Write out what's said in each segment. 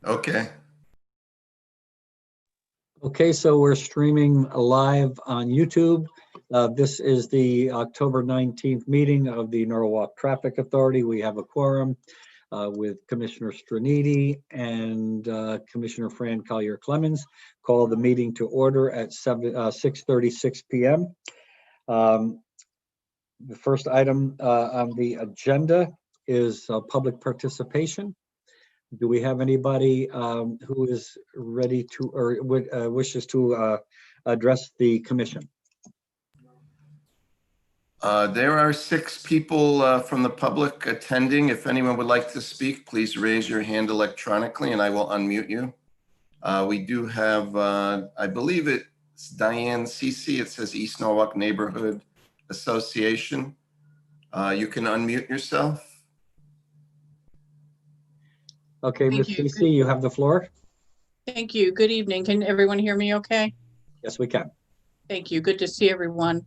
Okay. Okay, so we're streaming live on YouTube. This is the October 19th meeting of the Norwalk Traffic Authority. We have a quorum with Commissioner Straniti and Commissioner Fran Collier-Clemens. Call the meeting to order at 6:36 p.m. The first item on the agenda is public participation. Do we have anybody who is ready to or wishes to address the commission? There are 6 people from the public attending. If anyone would like to speak, please raise your hand electronically and I will unmute you. We do have, I believe it's Diane Cece. It says East Norwalk Neighborhood Association. You can unmute yourself. Okay, Ms. Cece, you have the floor. Thank you. Good evening. Can everyone hear me okay? Yes, we can. Thank you. Good to see everyone.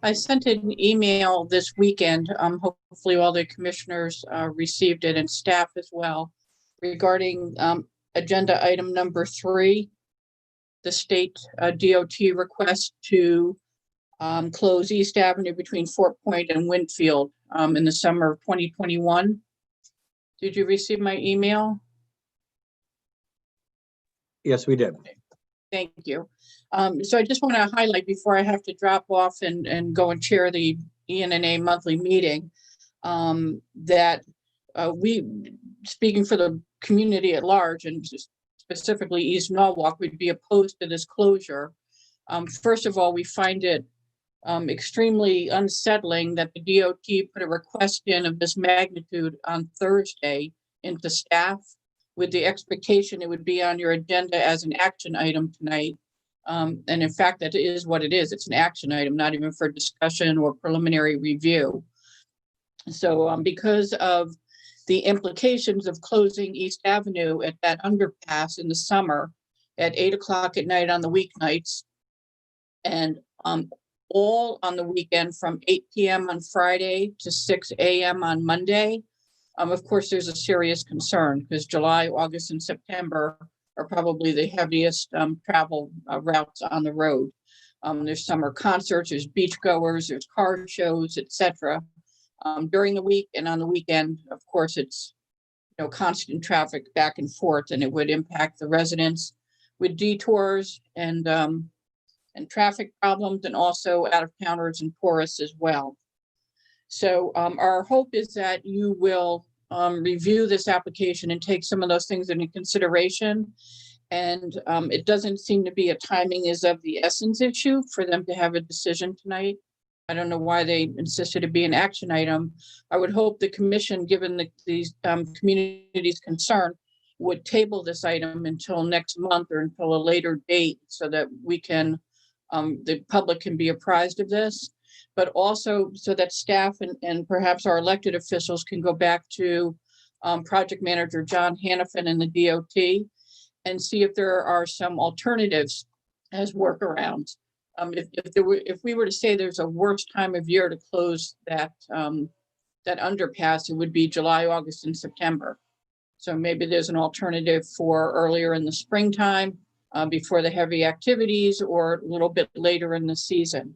I sent an email this weekend. Hopefully all the commissioners received it and staff as well regarding agenda item number 3, the state DOT request to close East Avenue between Fort Point and Winfield in the summer of 2021. Did you receive my email? Yes, we did. Thank you. So I just want to highlight before I have to drop off and go and chair the ENNA monthly meeting that we, speaking for the community at large and specifically East Norwalk, would be opposed to this closure. First of all, we find it extremely unsettling that the DOT put a request in of this magnitude on Thursday into staff with the expectation it would be on your agenda as an action item tonight. And in fact, that is what it is. It's an action item, not even for discussion or preliminary review. So because of the implications of closing East Avenue at that underpass in the summer at 8 o'clock at night on the weeknights, and all on the weekend from 8 p.m. on Friday to 6 a.m. on Monday. Of course, there's a serious concern because July, August, and September are probably the heaviest travel routes on the road. There's summer concerts, there's beachgoers, there's car shows, etc. During the week and on the weekend, of course, it's constant traffic back and forth, and it would impact the residents with detours and traffic problems, and also out-of-towners and tourists as well. So our hope is that you will review this application and take some of those things into consideration. And it doesn't seem to be a timing is of the essence issue for them to have a decision tonight. I don't know why they insisted it be an action item. I would hope the commission, given these community's concern, would table this item until next month or until a later date so that we can the public can be apprised of this, but also so that staff and perhaps our elected officials can go back to project manager John Hannafin and the DOT and see if there are some alternatives as workarounds. If we were to say there's a worse time of year to close that underpass, it would be July, August, and September. So maybe there's an alternative for earlier in the springtime, before the heavy activities, or a little bit later in the season.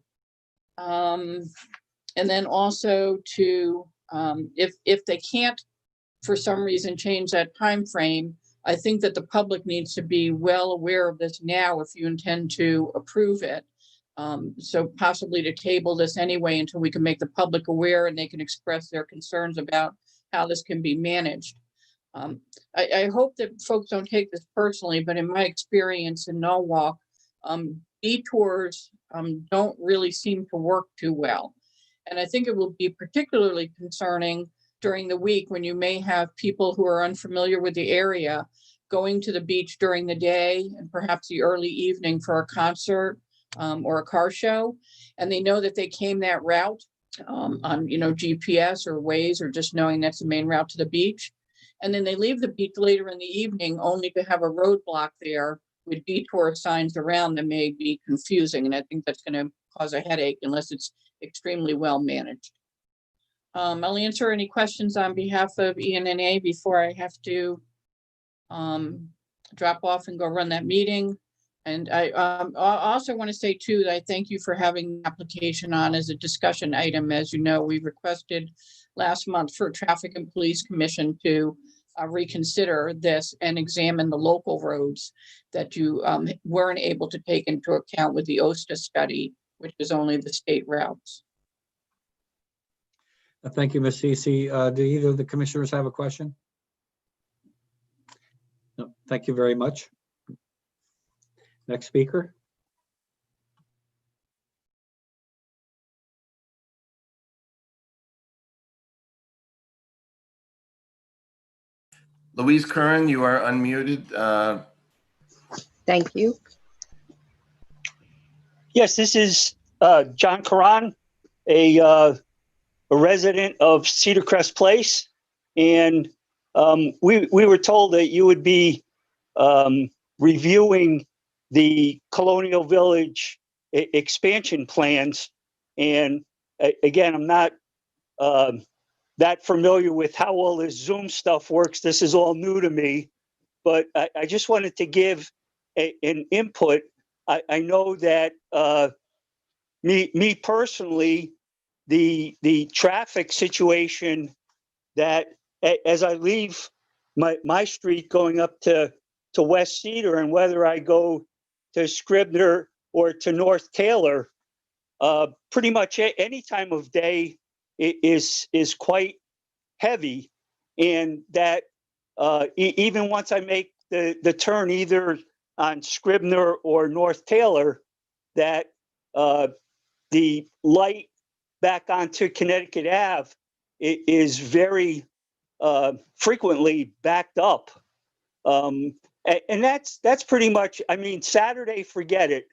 And then also to, if they can't, for some reason, change that time frame, I think that the public needs to be well aware of this now if you intend to approve it. So possibly to table this anyway until we can make the public aware and they can express their concerns about how this can be managed. I hope that folks don't take this personally, but in my experience in Norwalk, detours don't really seem to work too well. And I think it will be particularly concerning during the week when you may have people who are unfamiliar with the area going to the beach during the day and perhaps the early evening for a concert or a car show. And they know that they came that route on GPS or Waze, or just knowing that's the main route to the beach. And then they leave the beach later in the evening only to have a roadblock there with detour signs around that may be confusing. And I think that's going to cause a headache unless it's extremely well managed. I'll answer any questions on behalf of ENNA before I have to drop off and go run that meeting. And I also want to say too, that I thank you for having the application on as a discussion item. As you know, we requested last month for Traffic and Police Commission to reconsider this and examine the local roads that you weren't able to take into account with the OSTA study, which is only the state routes. Thank you, Ms. Ceci. Do either of the commissioners have a question? No, thank you very much. Next speaker. Louise Curran, you are unmuted. Thank you. Yes, this is John Karan, a resident of Cedar Crest Place, and we were told that you would be reviewing the Colonial Village expansion plans. And again, I'm not that familiar with how all this Zoom stuff works. This is all new to me, but I just wanted to give an input. I know that me personally, the traffic situation that as I leave my street going up to West Cedar, and whether I go to Scribner or to North Taylor, pretty much any time of day is quite heavy, and that even once I make the turn either on Scribner or North Taylor, that the light back onto Connecticut Ave is very frequently backed up. And that's pretty much, I mean, Saturday, forget it.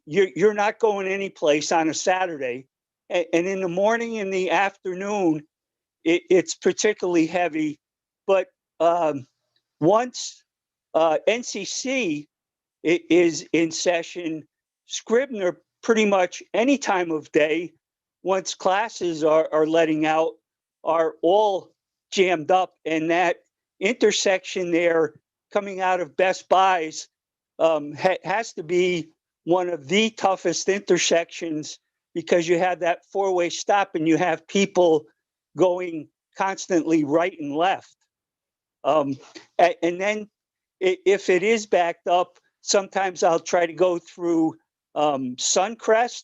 You're not going any place on a Saturday. And in the morning and the afternoon, it's particularly heavy. But once NCC is in session, Scribner pretty much any time of day, once classes are letting out, are all jammed up. And that intersection there coming out of Best Buys has to be one of the toughest intersections, because you have that four-way stop and you have people going constantly right and left. And then if it is backed up, sometimes I'll try to go through Suncrest,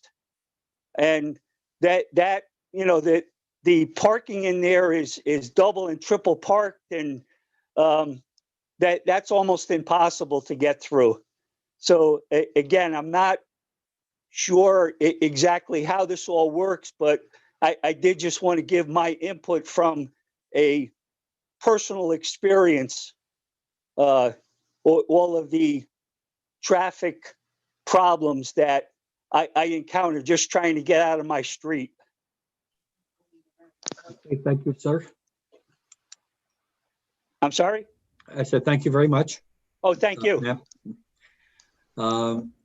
and that you know, that the parking in there is double and triple parked, and that's almost impossible to get through. So again, I'm not sure exactly how this all works, but I did just want to give my input from a personal experience. All of the traffic problems that I encounter just trying to get out of my street. Okay, thank you, sir. I'm sorry? I said thank you very much. Oh, thank you. Yeah.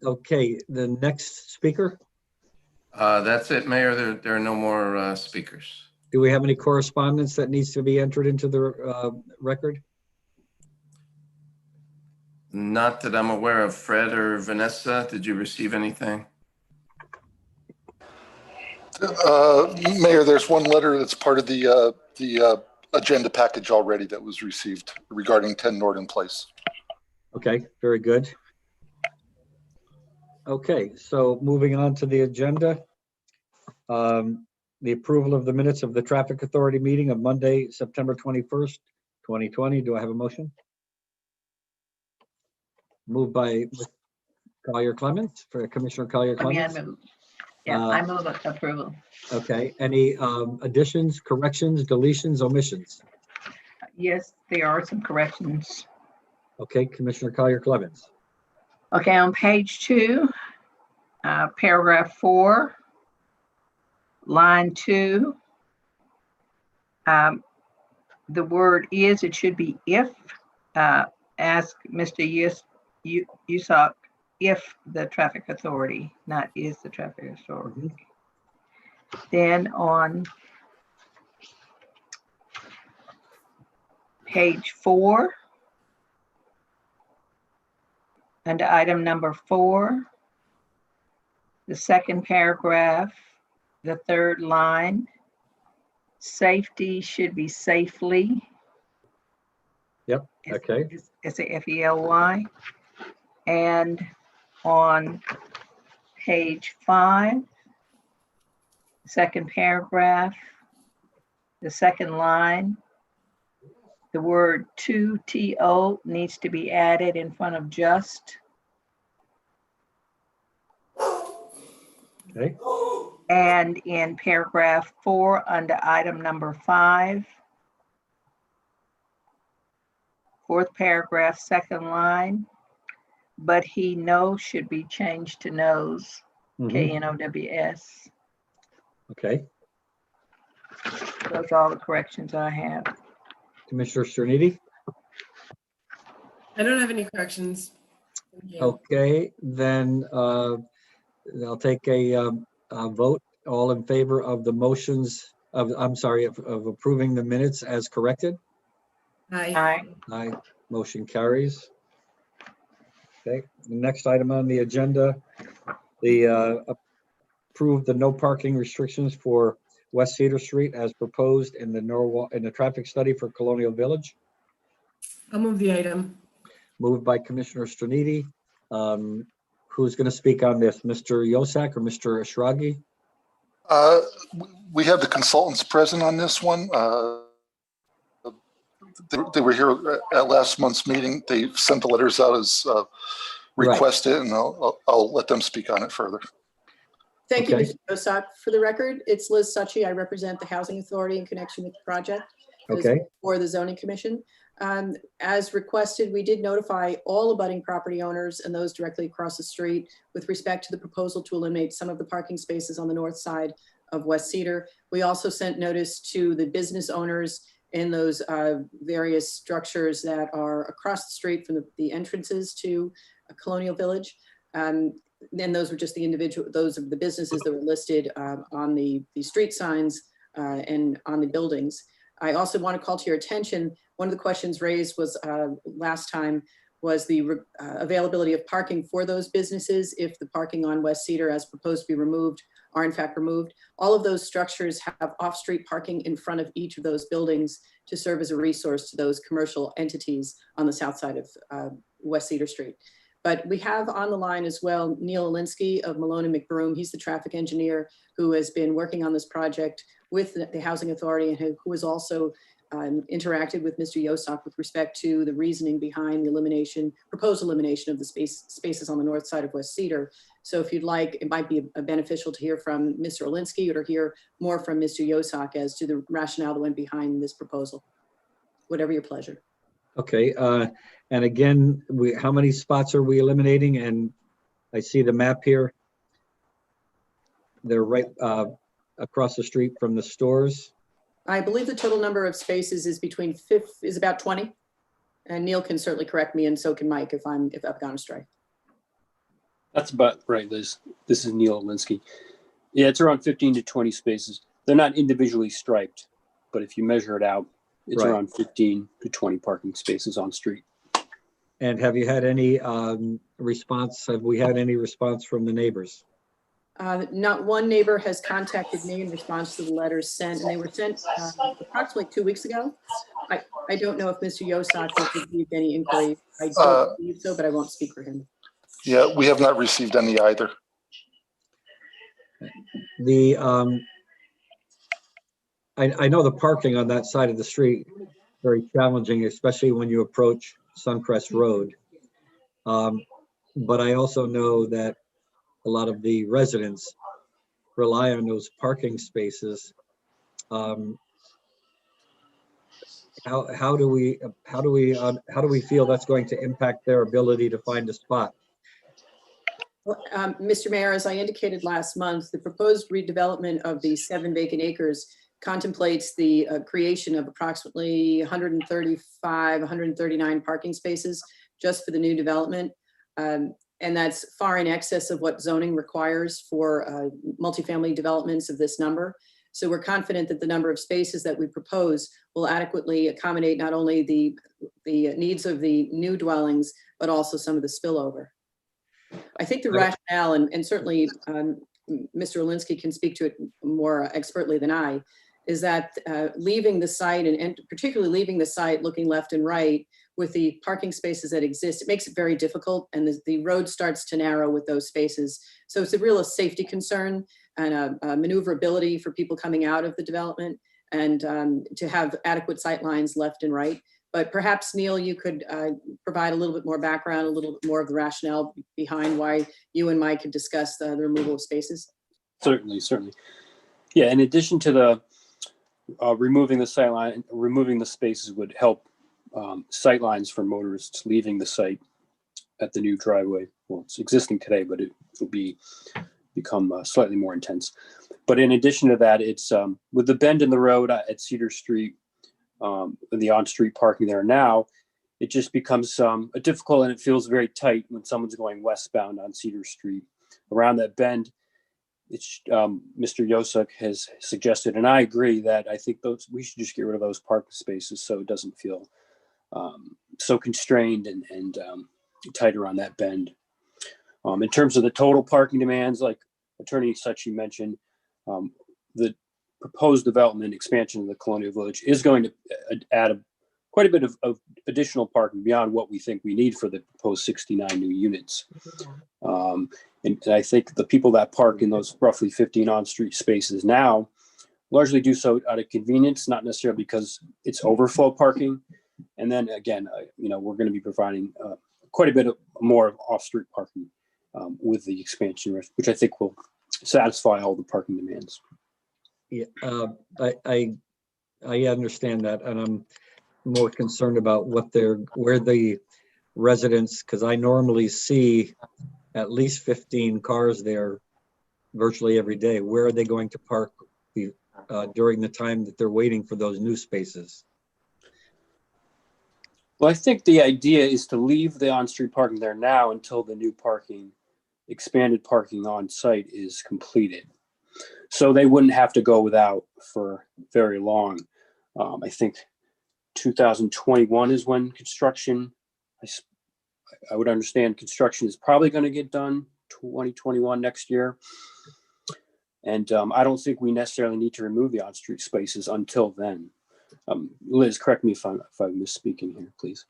Okay, the next speaker. That's it, Mayor. There are no more speakers. Do we have any correspondence that needs to be entered into the record? Not that I'm aware of. Fred or Vanessa, did you receive anything? Mayor, there's one letter that's part of the agenda package already that was received regarding 10 Norton Place. Okay, very good. Okay, so moving on to the agenda. The approval of the minutes of the Traffic Authority meeting of Monday, September 21st, 2020. Do I have a motion? Moved by Collier Clements, for Commissioner Collier Clements. I move approval. Okay, any additions, corrections, deletions, omissions? Yes, there are some corrections. Okay, Commissioner Collier Clements. Okay, on page 2, paragraph 4, line 2, the word is, it should be if. Ask Mr. Yusak if the traffic authority, not is the traffic authority. Then on page 4, Under item number 4, the second paragraph, the third line, safety should be safely. Yep, okay. It's a FELY. And on page 5, second paragraph, the second line, the word to needs to be added in front of just. Okay. And in paragraph 4, under item number 5, fourth paragraph, second line, but he knows should be changed to knows, KNOWS. Okay. Those are all the corrections I have. Commissioner Sterniti? I don't have any corrections. Thank you. Okay, then I'll take a vote. All in favor of the motions of, I'm sorry, of approving the minutes as corrected? Hi. Aye, motion carries. Okay, the next item on the agenda, the approve the no parking restrictions for West Cedar Street as proposed in the traffic study for Colonial Village. I'll move the item. Moved by Commissioner Sterniti. Who's going to speak on this, Mr. Yosak or Mr. Ashragi? We have the consultants present on this one. They were here at last month's meeting. They sent the letters out as requested, and I'll let them speak on it further. Thank you, Okay. Mr. Osak. For the record, it's Liz Suchy. I represent the Housing Authority in connection with the project. Okay. For the Zoning Commission. As requested, we did notify all abutting property owners and those directly across the street with respect to the proposal to eliminate some of the parking spaces on the north side of West Cedar. We also sent notice to the business owners in those various structures that are across the street from the entrances to Colonial Village. Then those were just those of the businesses that were listed on the street signs and on the buildings. I also want to call to your attention, one of the questions raised was last time was the availability of parking for those businesses if the parking on West Cedar as proposed to be removed are in fact removed. All of those structures have off-street parking in front of each of those buildings to serve as a resource to those commercial entities on the south side of West Cedar Street. But we have on the line as well, Neil Alinsky of Malone and McBroom. He's the traffic engineer who has been working on this project with the Housing Authority and who has also interacted with Mr. Yosak with respect to the reasoning behind the proposed elimination of the spaces on the north side of West Cedar. So if you'd like, it might be beneficial to hear from Mr. Alinsky or to hear more from Mr. Yosak as to the rationale that went behind this proposal. Whatever your pleasure. Okay, and again, how many spots are we eliminating? And I see the map here. They're right across the street from the stores. I believe the total number of spaces is about 20. And Neil can certainly correct me, and so can Mike if I've gone astray. That's about right, Liz. This is Neil Alinsky. Yeah, it's around 15 to 20 spaces. They're not individually striped, but if you measure it out, it's Right. around 15 to 20 parking spaces on street. And have you had any response? Have we had any response from the neighbors? Not one neighbor has contacted me in response to the letters sent, and they were sent approximately 2 weeks ago. I don't know if Mr. Yosak has received any inquiry. I don't believe so, but I won't speak for him. Yeah, we have not received any either. I know the parking on that side of the street, very challenging, especially when you approach Suncrest Road. But I also know that a lot of the residents rely on those parking spaces. How do we feel that's going to impact their ability to find a spot? Well, Mr. Mayor, as I indicated last month, the proposed redevelopment of the 7 vacant acres contemplates the creation of approximately 135, 139 parking spaces just for the new development. And that's far in excess of what zoning requires for multifamily developments of this number. So we're confident that the number of spaces that we propose will adequately accommodate not only the needs of the new dwellings, but also some of the spillover. I think the Okay. rationale, and certainly Mr. Olinsky can speak to it more expertly than I, is that leaving the site and particularly leaving the site looking left and right with the parking spaces that exist, it makes it very difficult, and the road starts to narrow with those spaces. So it's a real safety concern and a maneuverability for people coming out of the development, and to have adequate sight lines left and right. But perhaps, Neil, you could provide a little bit more background, a little bit more of the rationale behind why you and Mike could discuss the removal of spaces. Certainly, certainly. Yeah, in addition to the removing the sight line, removing the spaces would help sight lines for motorists leaving the site at the new driveway. Well, it's existing today, but it will become slightly more intense. But in addition to that, it's with the bend in the road at Cedar Street, the on-street parking there now, it just becomes difficult, and it feels very tight when someone's going westbound on Cedar Street. Around that bend, it's Mr. Yosuk has suggested, and I agree, that I think we should just get rid of those parking spaces so it doesn't feel so constrained and tight around that bend. In terms of the total parking demands, like Attorney Suchi mentioned, the proposed development expansion of the Colonial Village is going to add quite a bit of additional parking beyond what we think we need for the proposed 69 new units. And I think the people that park in those roughly 15 on-street spaces now largely do so out of convenience, not necessarily because it's overflow parking. And then again, we're going to be providing quite a bit of more of off-street parking with the expansion, which I think will satisfy all the parking demands. Yeah, I understand that, and I'm more concerned about where the residents, because I normally see at least 15 cars there virtually every day. Where are they going to park during the time that they're waiting for those new spaces? Well, I think the idea is to leave the on-street parking there now until the new expanded parking on site is completed. So they wouldn't have to go without for very long. I think 2021 is when construction, I would understand construction is probably going to get done 2021 next year. And I don't think we necessarily need to remove the on-street spaces until then. Liz, correct me if I'm misspeaking here, please.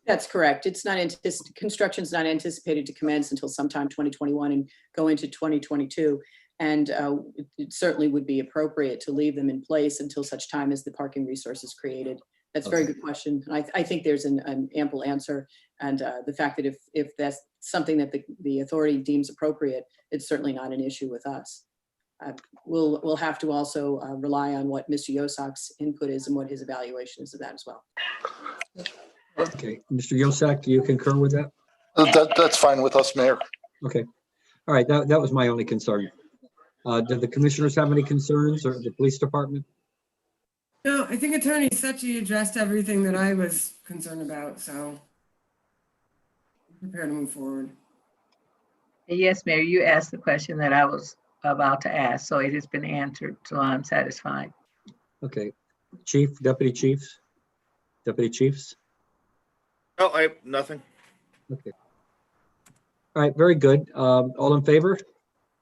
That's correct. It's not construction's not anticipated to commence until sometime 2021 and go into 2022. And it certainly would be appropriate to leave them in place until such time as the parking resource is created. That's a very good question. And I think there's an ample answer. And the fact that if that's something that the authority deems appropriate, it's certainly not an issue with us. We'll have to also rely on what Mr. Yosak's input is and what his evaluation is of that as well. Okay, Mr. Yosak, do you concur with that? That's fine with us, Mayor. Okay, all right, that was my only concern. Did the commissioners have any concerns, or the police department? No, I think Attorney Suchi addressed everything that I was concerned about, so I'm prepared to move forward. Yes, Mayor, you asked the question that I was about to ask, so it has been answered, so I'm satisfied. Okay, Deputy Chiefs? No, I have nothing. Okay. All right, very good. All in favor?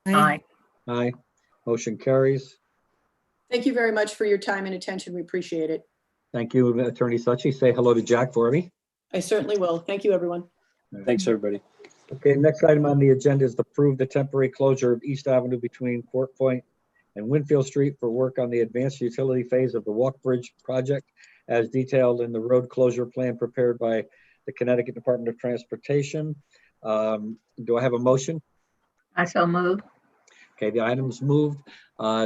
Aye. Aye. Motion carries. Thank you very much for your time and attention. We appreciate it. Thank you, Attorney Suchi. Say hello to Jack for me. I certainly will. Thank you, everyone. Thanks, everybody. Okay, next item on the agenda is to approve the temporary closure of East Avenue between Fort Point and Winfield Street for work on the advanced utility phase of the Walk Bridge project as detailed in the road closure plan prepared by the Connecticut Department of Transportation. Do I have a motion? I so move. Okay, the item's moved.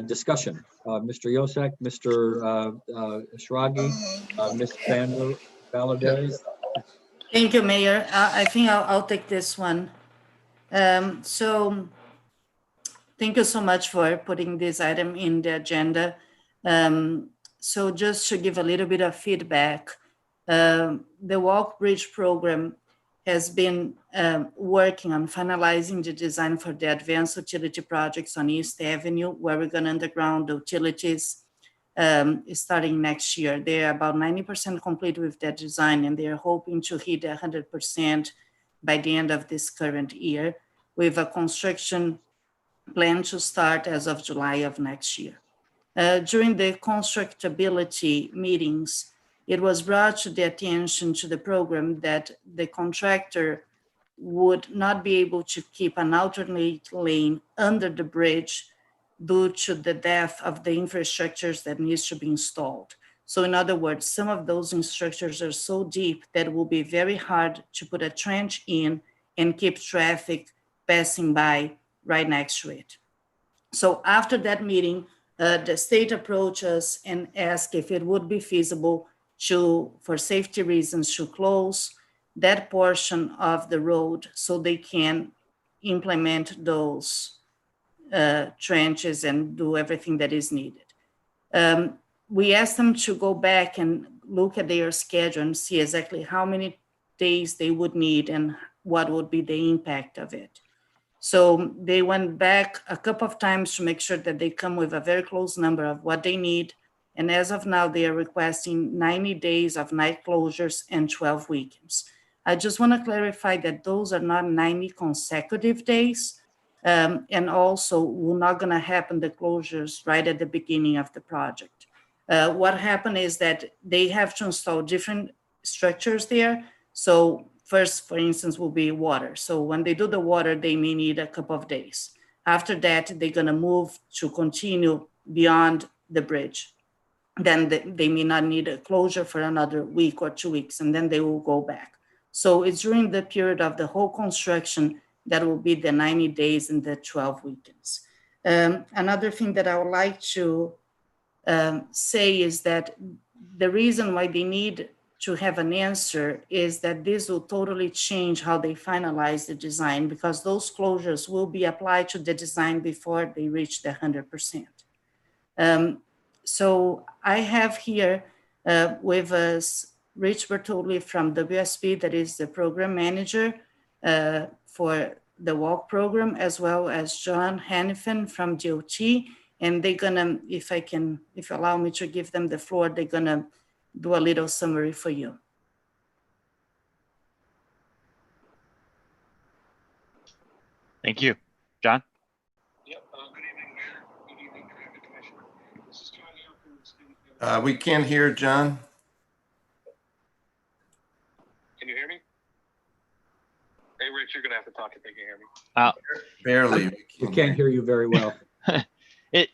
Discussion. Mr. Yosak, Mr. Shragi, Ms. Sandra Valadez. Thank you, Mayor. I think I'll take this one. So thank you so much for putting this item in the agenda. So just to give a little bit of feedback, the Walk Bridge program has been working on finalizing the design for the advanced utility projects on East Avenue, where we're going to underground the utilities starting next year. They're about 90% complete with that design, and they're hoping to hit 100% by the end of this current year, with a construction plan to start as of July of next year. During the constructability meetings, it was brought to the attention to the program that the contractor would not be able to keep an alternate lane under the bridge due to the depth of the infrastructures that needs to be installed. So in other words, some of those structures are so deep that it will be very hard to put a trench in and keep traffic passing by right next to it. So after that meeting, the state approached us and asked if it would be feasible to, for safety reasons, to close that portion of the road so they can implement those trenches and do everything that is needed. We asked them to go back and look at their schedule and see exactly how many days they would need and what would be the impact of it. So they went back a couple of times to make sure that they come with a very close number of what they need. And as of now, they are requesting 90 days of night closures and 12 weekends. I just want to clarify that those are not 90 consecutive days. And also, we're not going to happen the closures right at the beginning of the project. What happened is that they have to install different structures there. So first, for instance, will be water. So when they do the water, they may need a couple of days. After that, they're going to move to continue beyond the bridge. Then they may not need a closure for another week or 2 weeks, and then they will go back. So it's during the period of the whole construction that will be the 90 days and the 12 weekends. Another thing that I would like to say is that the reason why they need to have an answer is that this will totally change how they finalize the design, because those closures will be applied to the design before they reach the 100%. So I have here with us Rich Bertoli from WSP, that is the program manager for the walk program, as well as John Hannifin from DOT. And they're gonna, if you allow me to give them the floor, they're gonna do a little summary for you. Thank you. John? Yep. Good evening, Mayor. Good evening, Traffic Commissioner. This is John here from the state. We can't hear John. Can you hear me? Hey, Rich, you're gonna have to talk if they can hear me. Barely. We can't hear you very well.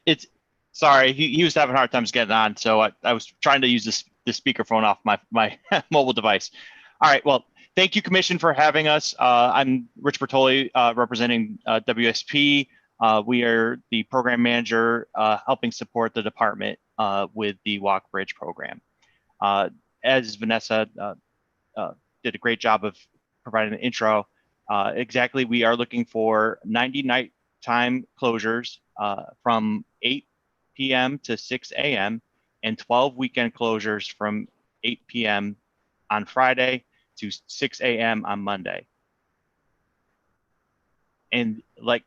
It's sorry, he was having a hard time getting on, so I was trying to use the speakerphone off my mobile device. All right, well, thank you, Commission, for having us. I'm Rich Bertoli, representing WSP. We are the program manager helping support the department with the Walk Bridge program. As Vanessa did a great job of providing the intro, exactly, we are looking for 90 nighttime closures from 8 p.m. to 6 a.m. and 12 weekend closures from 8 p.m. on Friday to 6 a.m. on Monday. And like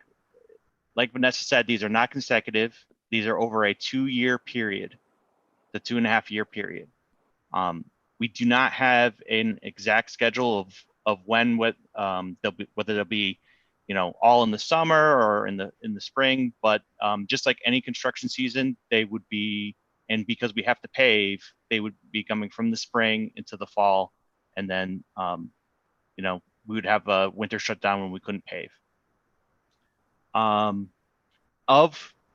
Vanessa said, these are not consecutive. These are over a 2-year period, the 2.5-year period. We do not have an exact schedule of when whether they'll be, all in the summer or in the spring, but just like any construction season, they would be, and because we have to pave, they would be coming from the spring into the fall, and then we would have a winter shutdown when we couldn't pave. Of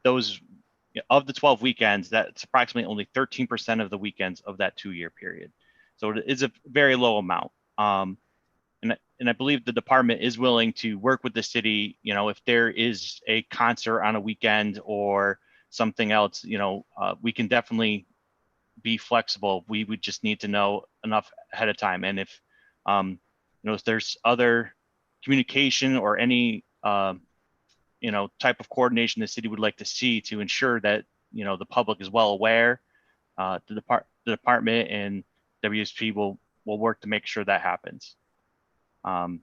the 12 weekends, that's approximately only 13% of the weekends of that 2-year period. So it is a very low amount. And I believe the department is willing to work with the city, if there is a concert on a weekend or something else, we can definitely be flexible. We would just need to know enough ahead of time. And if, if there's other communication or any, type of coordination the city would like to see to ensure that, the public is well aware, the department and WSP will work to make sure that happens. And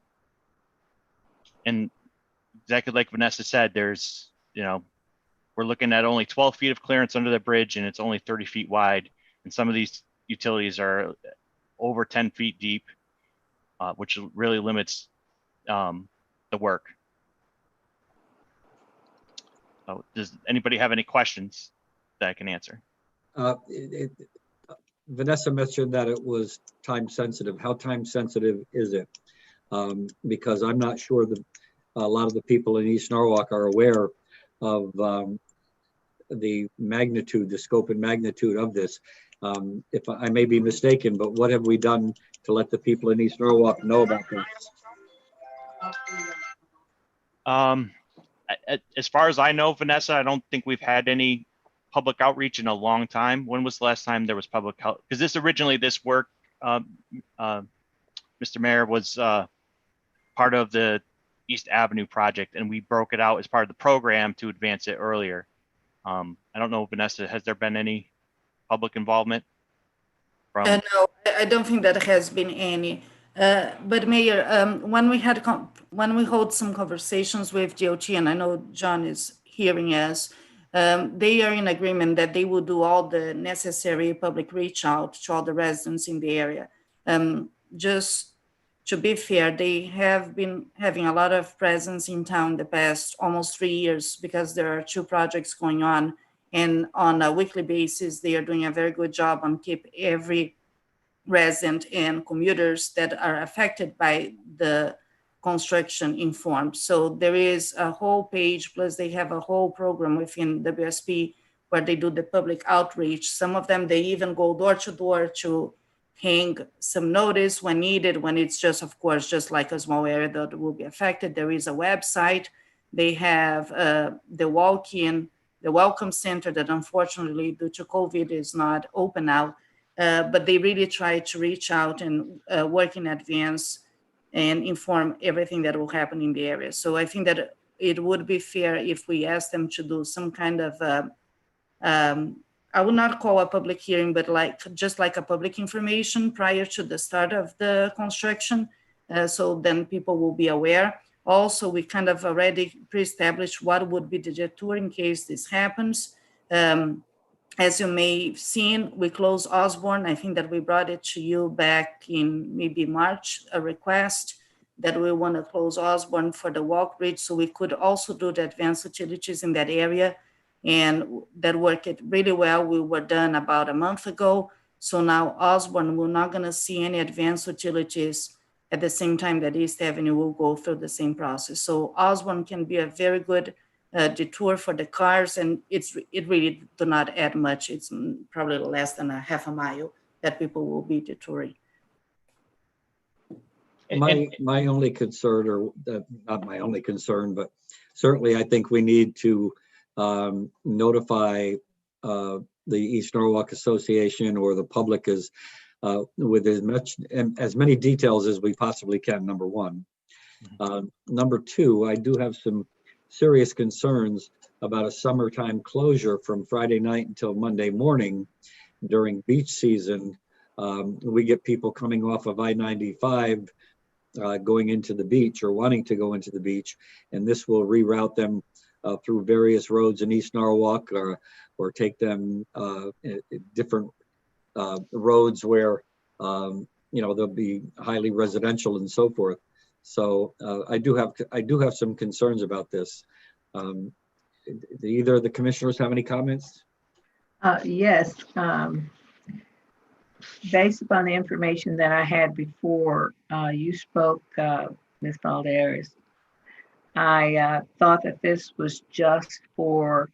exactly like Vanessa said, there's, we're looking at only 12 feet of clearance under the bridge, and it's only 30 feet wide. And some of these utilities are over 10 feet deep, which really limits the work. So does anybody have any questions that I can answer? Vanessa mentioned that it was time sensitive. How time sensitive is it? Because I'm not sure that a lot of the people in East Norwalk are aware of the magnitude, the scope and magnitude of this. If I may be mistaken, but what have we done to let the people in East Norwalk know about this? As far as I know, Vanessa, I don't think we've had any public outreach in a long time. When was the last time there was public help? Because this work, Mr. Mayor, was part of the East Avenue project, and we broke it out as part of the program to advance it earlier. I don't know, Vanessa, has there been any public involvement? No, I don't think that has been any. But Mayor, when we hold some conversations with DOT, and I know John is hearing us, they are in agreement that they will do all the necessary public reach out to all the residents in the area. Just to be fair, they have been having a lot of presence in town the past almost 3 years because there are 2 projects going on. And on a weekly basis, they are doing a very good job on keep every resident and commuters that are affected by the construction informed. So there is a whole page, plus they have a whole program within WSP where they do the public outreach. Some of them, they even go door to door to hang some notice when needed, when it's just, of course, just like a small area that will be affected. There is a website. They have the walk-in, the welcome center that unfortunately due to COVID is not open now, but they really try to reach out and work in advance and inform everything that will happen in the area. So I think that it would be fair if we ask them to do some kind of, I would not call a public hearing, but just like a public information prior to the start of the construction. So then people will be aware. Also, we kind of already pre-established what would be the detour in case this happens. As you may have seen, we closed Osborne. I think that we brought it to you back in maybe March, a request that we want to close Osborne for the walk bridge so we could also do the advanced utilities in that area. And that worked really well. We were done about a month ago. So now Osborne, we're not going to see any advanced utilities at the same time that East Avenue will go through the same process. So Osborne can be a very good detour for the cars, and it really do not add much. It's probably less than a half a mile that people will be detouring. My only concern, or not my only concern, but certainly I think we need to notify the East Norwalk Association or the public with as many details as we possibly can, number one. Number two, I do have some serious concerns about a summertime closure from Friday night until Monday morning during beach season. We get people coming off of I-95 going into the beach or wanting to go into the beach, and this will reroute them through various roads in East Norwalk or take them different roads where they'll be highly residential and so forth. So I do have some concerns about this. Do either of the commissioners have any comments? Yes. Based upon the information that I had before you spoke, Ms. Valderas, I thought that this was just for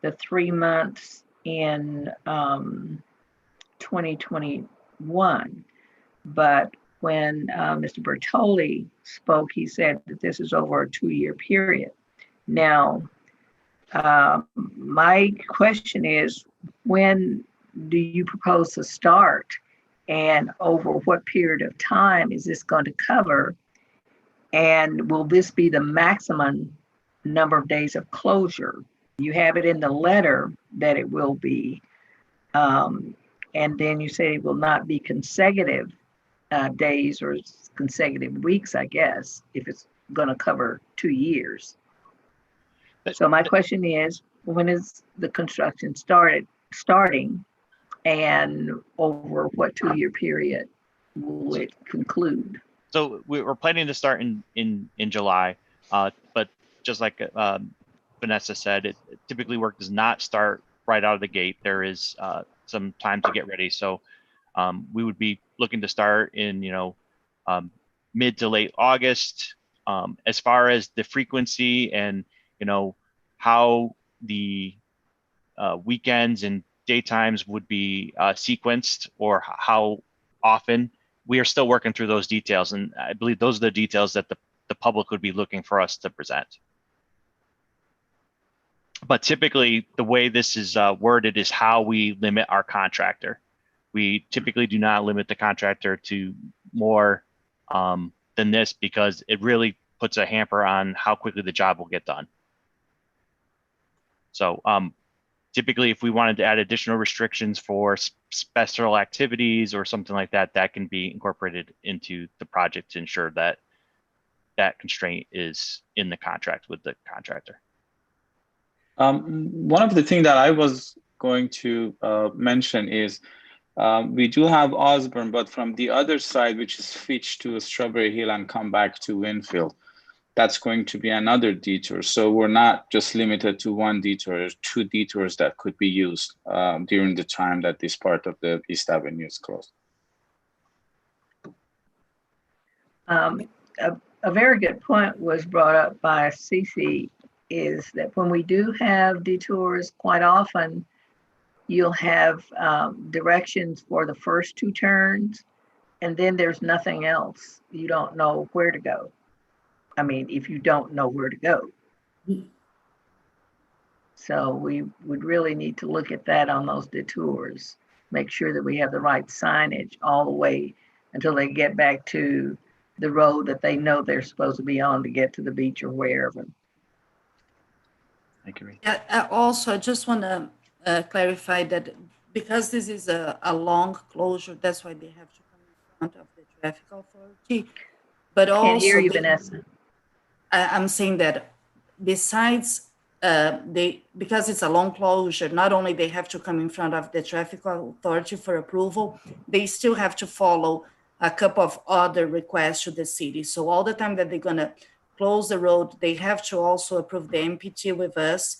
the 3 months in 2021. But when Mr. Bertoli spoke, he said that this is over a 2-year period. Now, my question is, when do you propose to start? And over what period of time is this going to cover? And will this be the maximum number of days of closure? You have it in the letter that it will be. And then you say it will not be consecutive days or consecutive weeks, I guess, if it's going to cover 2 years. So my question is, when is the construction starting, and over what 2-year period will it conclude? So we're planning to start in July, but just like Vanessa said, typically work does not start right out of the gate. There is some time to get ready. So we would be looking to start in, mid to late August. As far as the frequency and, how the weekends and daytimes would be sequenced or how often, we are still working through those details. And I believe those are the details that the public would be looking for us to present. But typically the way this is worded is how we limit our contractor. We typically do not limit the contractor to more than this because it really puts a hamper on how quickly the job will get done. So typically if we wanted to add additional restrictions for special activities or something like that, that can be incorporated into the project to ensure that that constraint is in the contract with the contractor. One of the things that I was going to mention is we do have Osborne, but from the other side, which is Fitch to Strawberry Hill and come back to Winfield, that's going to be another detour. So we're not just limited to one detour, there's 2 detours that could be used during the time that this part of the East Avenue is closed. A very good point was brought up by Cece, is that when we do have detours, quite often you'll have directions for the first 2 turns, and then there's nothing else. You don't know where to go. I mean, if you don't know where to go. So we would really need to look at that on those detours, make sure that we have the right signage all the way until they get back to the road that they know they're supposed to be on to get to the beach or wherever. Thank you. Also, I just want to clarify that because this is a long closure, that's why they have to come in front of the traffic authority. But also, Can't hear you, Vanessa. I'm saying that besides because it's a long closure, not only they have to come in front of the traffic authority for approval, they still have to follow a couple of other requests to the city. So all the time that they're going to close the road, they have to also approve the MPT with us.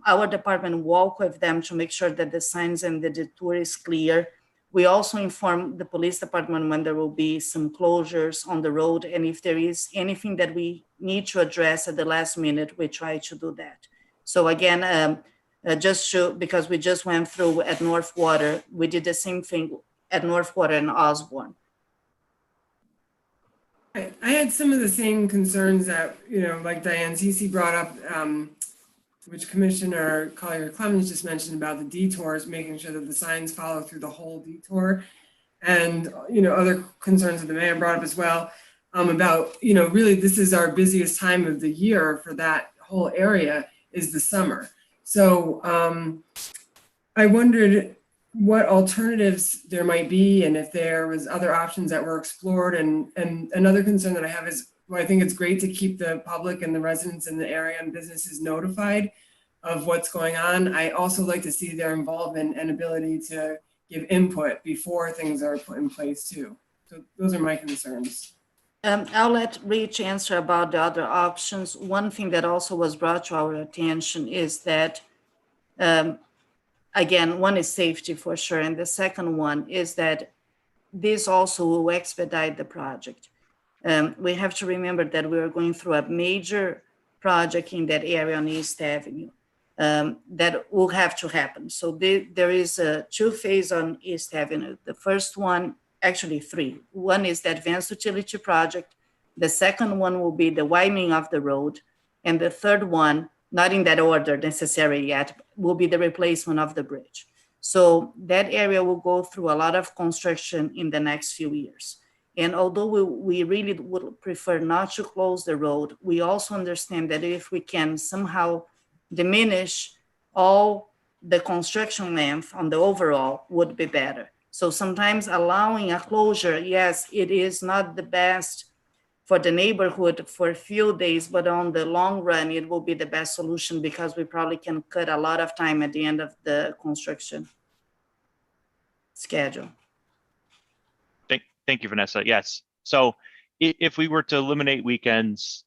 Our department walk with them to make sure that the signs and the detour is clear. We also inform the police department when there will be some closures on the road. And if there is anything that we need to address at the last minute, we try to do that. So again, because we just went through at North Water, we did the same thing at North Water and Osborne. I had some of the same concerns that, like Diane Cece brought up, which Commissioner Collier-Clemens just mentioned about the detours, making sure that the signs follow through the whole detour. And, other concerns that the mayor brought up as well, about, really this is our busiest time of the year for that whole area is the summer. So I wondered what alternatives there might be and if there was other options that were explored. And another concern that I have is, well, I think it's great to keep the public and the residents in the area and businesses notified of what's going on. I also like to see their involvement and ability to give input before things are put in place too. So those are my concerns. I'll let Rich answer about the other options. One thing that also was brought to our attention is that, again, one is safety for sure. And the second one is that this also will expedite the project. We have to remember that we are going through a major project in that area on East Avenue that will have to happen. So there is a 2-phase on East Avenue. The first one, actually 3. One is the advanced utility project. The second one will be the widening of the road. And the third one, not in that order necessary yet, will be the replacement of the bridge. So that area will go through a lot of construction in the next few years. And although we really would prefer not to close the road, we also understand that if we can somehow diminish all the construction length on the overall would be better. So sometimes allowing a closure, yes, it is not the best for the neighborhood for a few days, but on the long run, it will be the best solution because we probably can cut a lot of time at the end of the construction schedule. Thank you, Vanessa. Yes. So if we were to eliminate weekends,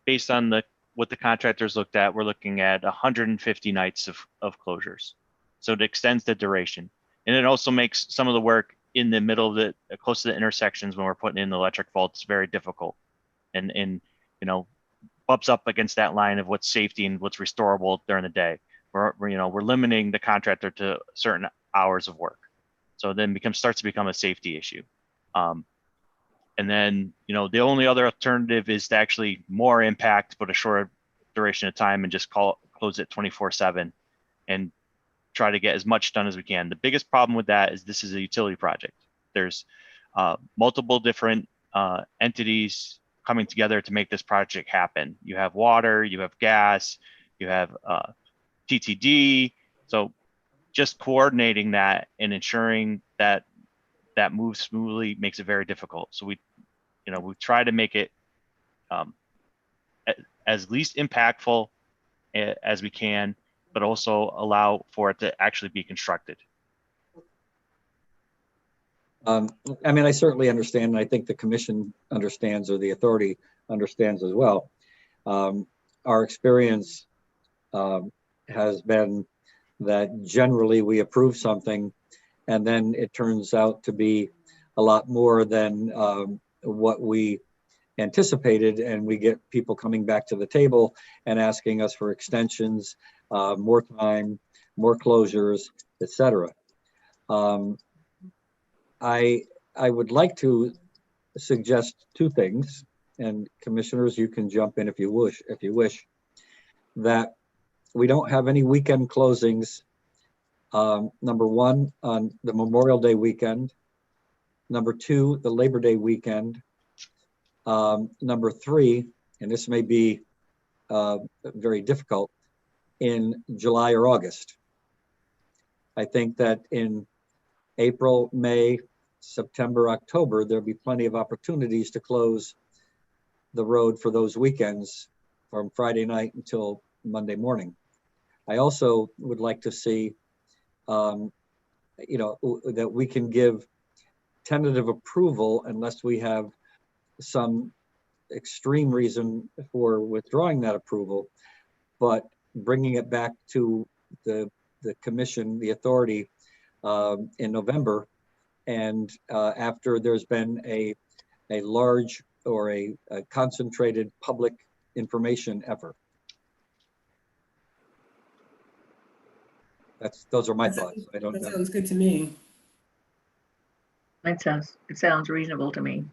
based on what the contractors looked at, we're looking at 150 nights of closures. So it extends the duration. And it also makes some of the work in the middle of the, close to the intersections when we're putting in the electric faults very difficult. And you know, bumps up against that line of what's safety and what's restorable during the day. We're limiting the contractor to certain hours of work. So then starts to become a safety issue. And then, the only other alternative is to actually more impact, but a shorter duration of time and just close it 24/7 and try to get as much done as we can. The biggest problem with that is this is a utility project. There's multiple different entities coming together to make this project happen. You have water, you have gas, you have TTD. So just coordinating that and ensuring that that moves smoothly makes it very difficult. So we try to make it as least impactful as we can, but also allow for it to actually be constructed. I mean, I certainly understand, and I think the commission understands, or the authority understands as well. Our experience has been that generally we approve something and then it turns out to be a lot more than what we anticipated, and we get people coming back to the table and asking us for extensions, more time, more closures, etc. I would like to suggest two things, and commissioners, you can jump in if you wish, that we don't have any weekend closings. Number one, on the Memorial Day weekend. Number two, the Labor Day weekend. Number three, and this may be very difficult, in July or August. I think that in April, May, September, October, there'll be plenty of opportunities to close the road for those weekends from Friday night until Monday morning. I also would like to see, that we can give tentative approval unless we have some extreme reason for withdrawing that approval, but bringing it back to the commission, the authority, in November, and after there's been a large or a concentrated public information effort. Those are my thoughts. I don't know. That sounds good to me. It sounds reasonable to me.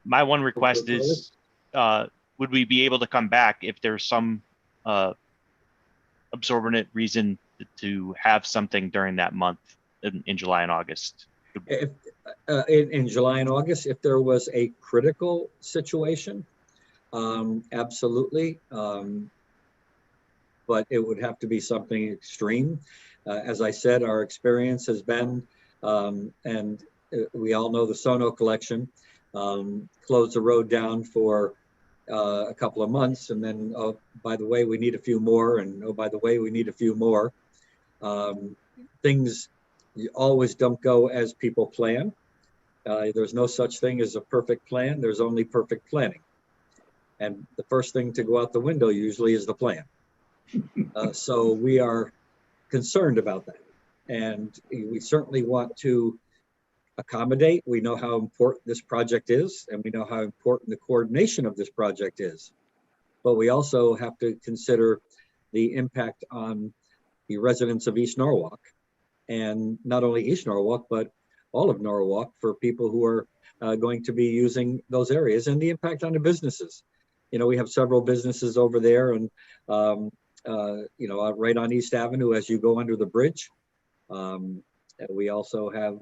My one request is, would we be able to come back if there's some absorbent reason to have something during that month in July and August? In July and August, if there was a critical situation, absolutely. But it would have to be something extreme. As I said, our experience has been, and we all know the Sono collection, closed the road down for a couple of months, and then, oh, by the way, we need a few more, and oh, by the way, we need a few more. Things always don't go as people plan. There's no such thing as a perfect plan. There's only perfect planning. And the first thing to go out the window usually is the plan. So we are concerned about that. And we certainly want to accommodate. We know how important this project is, and we know how important the coordination of this project is. But we also have to consider the impact on the residents of East Norwalk, and not only East Norwalk, but all of Norwalk, for people who are going to be using those areas, and the impact on the businesses. We have several businesses over there, and right on East Avenue as you go under the bridge. We also have,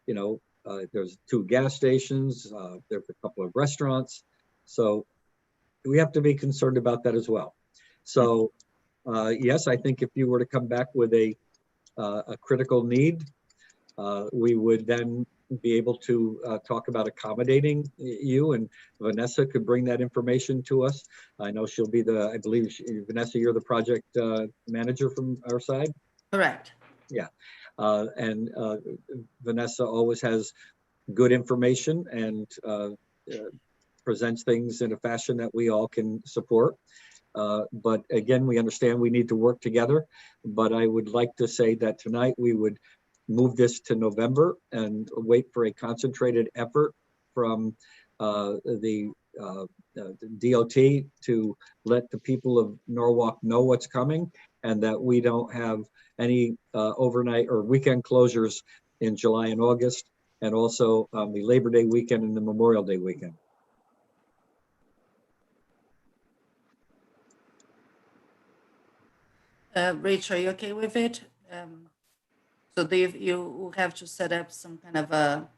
there's 2 gas stations, there's a couple of restaurants. So we have to be concerned about that as well. So yes, I think if you were to come back with a critical need, we would then be able to talk about accommodating you, and Vanessa could bring that information to us. I know she'll be I believe, Vanessa, you're the project manager from our side? Correct. Yeah, and Vanessa always has good information and presents things in a fashion that we all can support. But again, we understand we need to work together. But I would like to say that tonight we would move this to November and wait for a concentrated effort from the DOT to let the people of Norwalk know what's coming, and that we don't have any overnight or weekend closures in July and August, and also the Labor Day weekend and the Memorial Day weekend. Rach, are you okay with it? So Dave, you will have to set up some kind of a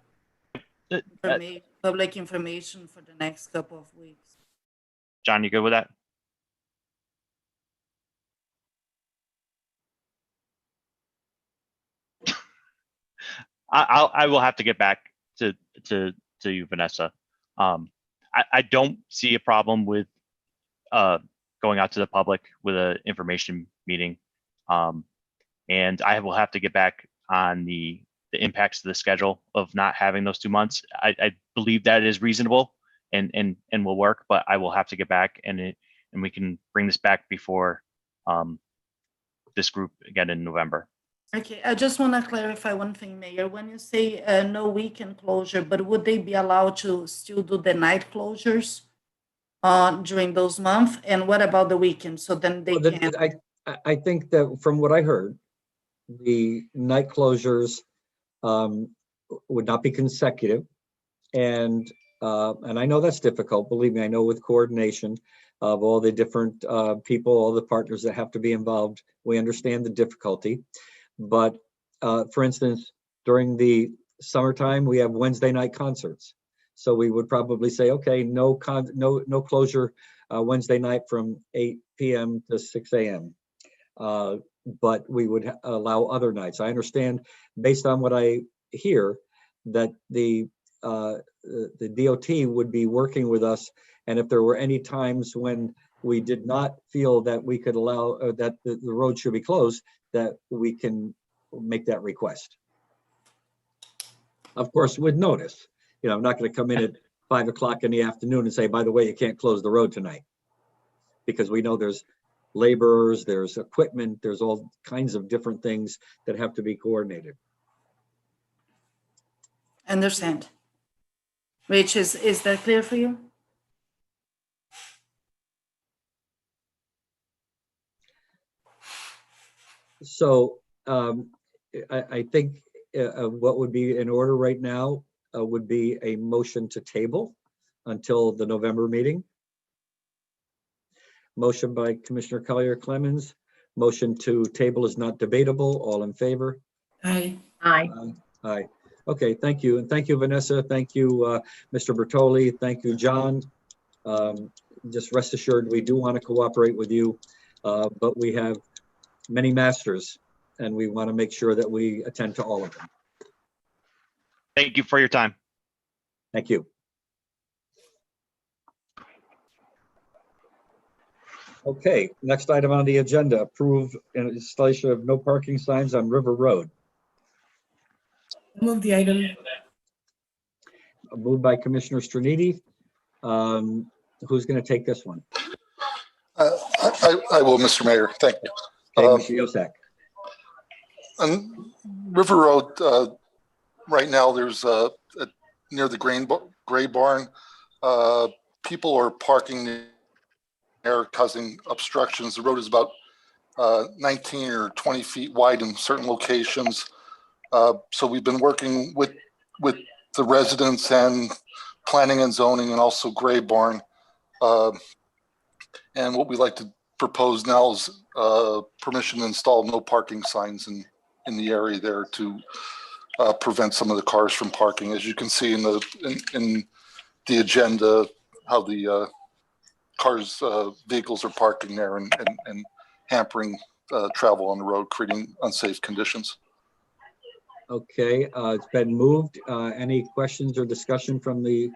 public information for the next couple of weeks. John, you good with that? I will have to get back to you, Vanessa. I don't see a problem with going out to the public with an information meeting. And I will have to get back on the impacts to the schedule of not having those 2 months. I believe that is reasonable and will work, but I will have to get back and we can bring this back before this group again in November. Okay, I just want to clarify one thing, Mayor. When you say no weekend closure, but would they be allowed to still do the night closures during those months? And what about the weekend? So then they can. I think that from what I heard, the night closures would not be consecutive, and I know that's difficult. Believe me, I know with coordination of all the different people, all the partners that have to be involved, we understand the difficulty. But for instance, during the summertime, we have Wednesday night concerts. So we would probably say, okay, no closure Wednesday night from 8 p.m. to 6 a.m. But we would allow other nights. I understand, based on what I hear, that the DOT would be working with us, and if there were any times when we did not feel that we could allow that the road should be closed, that we can make that request. Of course, with notice. You know, I'm not going to come in at 5 o'clock in the afternoon and say, by the way, you can't close the road tonight, because we know there's laborers, there's equipment, there's all kinds of different things that have to be coordinated. Understand. Rach, is that clear for you? So I think what would be in order right now would be a motion to table until the November meeting. Motion by Commissioner Collier-Clemens. Motion to table is not debatable. All in favor? Aye. Aye. Aye. Okay, thank you. And thank you, Vanessa. Thank you, Mr. Bertoli. Thank you, John. Just rest assured, we do want to cooperate with you, but we have many masters and we want to make sure that we attend to all of them. Thank you for your time. Thank you. Okay, next item on the agenda, approve installation of no parking signs on River Road. Move the item. Moved by Commissioner Stranidi. Who's going to take this one? I will, Mr. Mayor. Thank you. Okay, Mr. Yosak. On River Road, right now, there's near the Gray Barn, people are parking there, causing obstructions. The road is about 19 or 20 feet wide in certain locations. So we've been working with the residents and planning and zoning, and also Gray Barn. And what we like to propose now is permission to install no parking signs in the area there to prevent some of the cars from parking. As you can see in the agenda, how the vehicles are parking there and hampering travel on the road, creating unsafe conditions. Okay, it's been moved. Any questions or discussion from the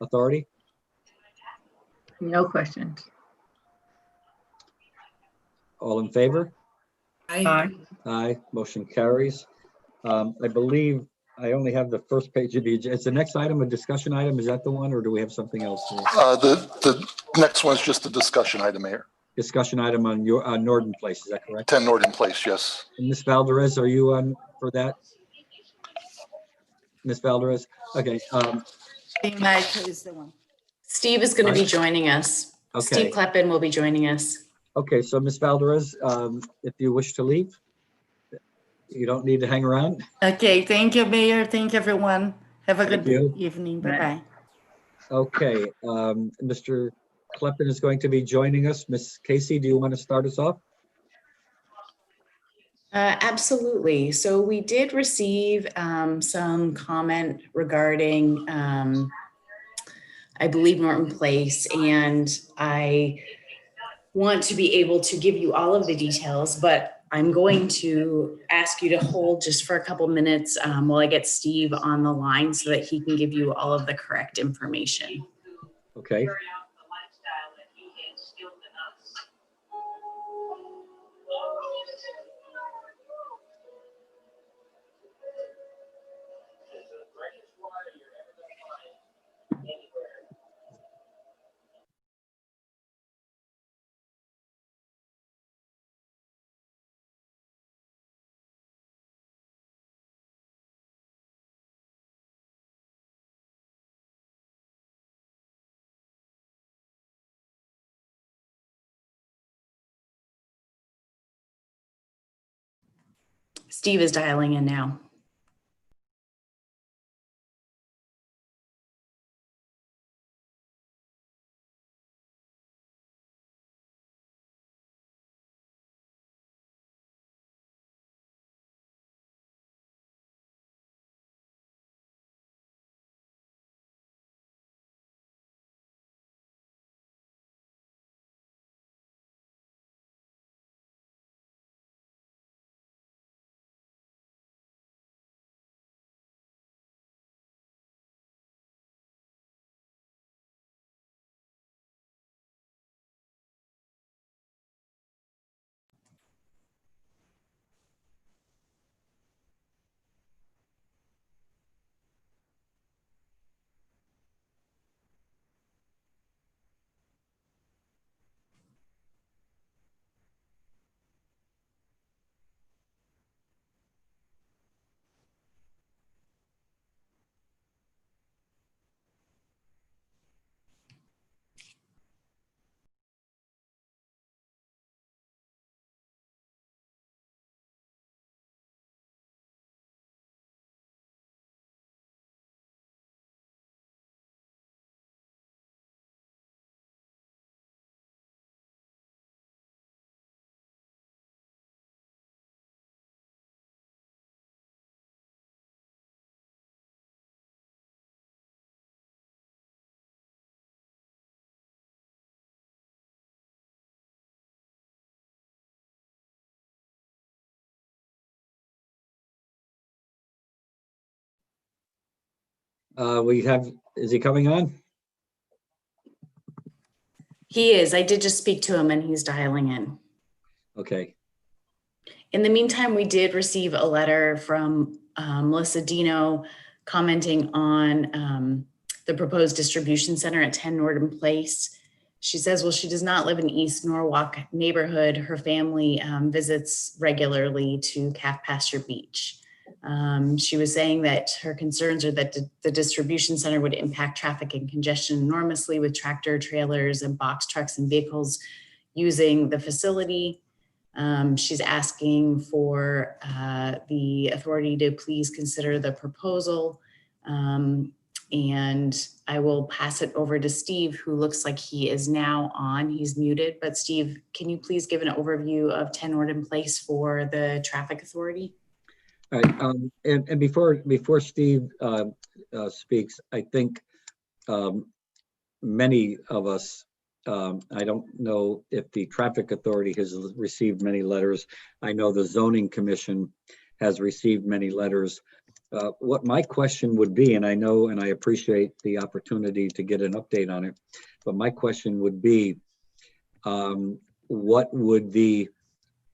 authority? No questions. All in favor? Aye. Aye, motion carries. I believe I only have the first page of the agenda. Is the next item a discussion item? Is that the one, or do we have something else? The next one's just a discussion item, Mayor. Discussion item on your Norton Place, is that correct? 10 Norton Place, yes. Ms. Valdez, are you on for that? Ms. Valdez? Okay. Mike is the one. Steve is going to be Right. joining us. Okay. Steve Kleppen will be joining us. Okay, so Ms. Valdez, if you wish to leave, you don't need to hang around. Okay, thank you, Mayor. Thank you, everyone. Have a Thank good you. evening. Right. Bye-bye. Okay, Mr. Kleppen is going to be joining us. Ms. Casey, do you want to start us off? Absolutely. So we did receive some comment regarding, I believe, Norton Place, and I want to be able to give you all of the details, but I'm going to ask you to hold just for a couple minutes while I get Steve on the line so that he can give you all of the correct information. Okay. Steve is dialing in now. Is he coming on? He is. I did just speak to him and he's dialing in. Okay. In the meantime, we did receive a letter from Melissa Dino commenting on the proposed distribution center at 10 Norton Place. She says, well, she does not live in East Norwalk neighborhood. Her family visits regularly to Calf Pasture Beach. She was saying that her concerns are that the distribution center would impact traffic and congestion enormously with tractor trailers and box trucks and vehicles using the facility. She's asking for the authority to please consider the proposal. And I will pass it over to Steve, who looks like he is now on. He's muted, but Steve, can you please give an overview of 10 Norton Place for the traffic authority? All right. And before Steve speaks, I think many of us, I don't know if the traffic authority has received many letters. I know the zoning commission has received many letters. What my question would be, and I know and I appreciate the opportunity to get an update on it, but my question would be, what would the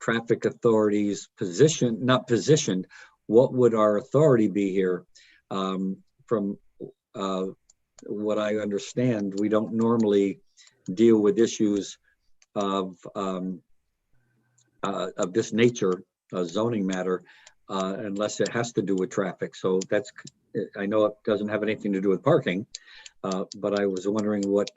traffic authority's position, not positioned, what would our authority be here? From what I understand, we don't normally deal with issues of this nature, a zoning matter, unless it has to do with traffic. So that's, I know it doesn't have anything to do with parking, but I was wondering what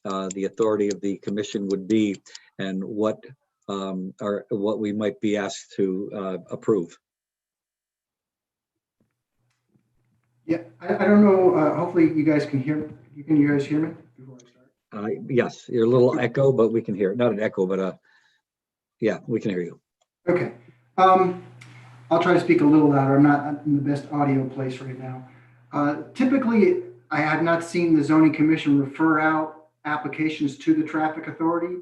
the authority of the commission would be and what what we might be asked to approve. Yeah, I don't know, hopefully you guys can hear, you guys hear me before I start? Yes, you're a little echo, but we can hear, not an echo, but yeah, we can hear you. Okay. I'll try to speak a little louder. I'm not in the best audio place right now. Typically, I have not seen the zoning commission refer out applications to the traffic authority.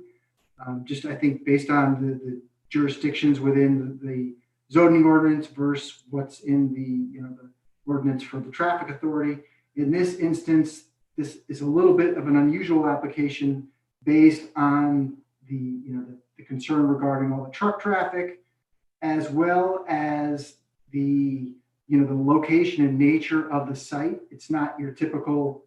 Just, I think, based on the jurisdictions within the zoning ordinance versus what's in the, the ordinance for the traffic authority. In this instance, this is a little bit of an unusual application based on the, the concern regarding all the truck traffic, as well as the, the location and nature of the site. It's not your typical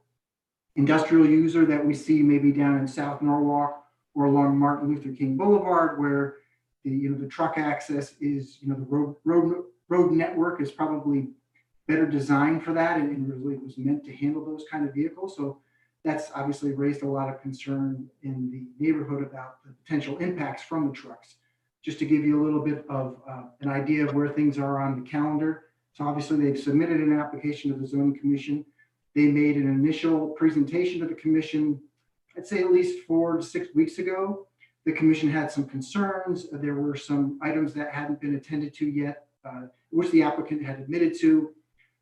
industrial user that we see maybe down in South Norwalk or along Martin Luther King Boulevard, where the, the truck access is, the road network is probably better designed for that and really was meant to handle those kind of vehicles. So that's obviously raised a lot of concern in the neighborhood about the potential impacts from the trucks. Just to give you a little bit of an idea of where things are on the calendar. So obviously they've submitted an application to the zoning commission. They made an initial presentation to the commission, I'd say at least 4 to 6 weeks ago. The commission had some concerns. There were some items that hadn't been attended to yet, which the applicant had admitted to.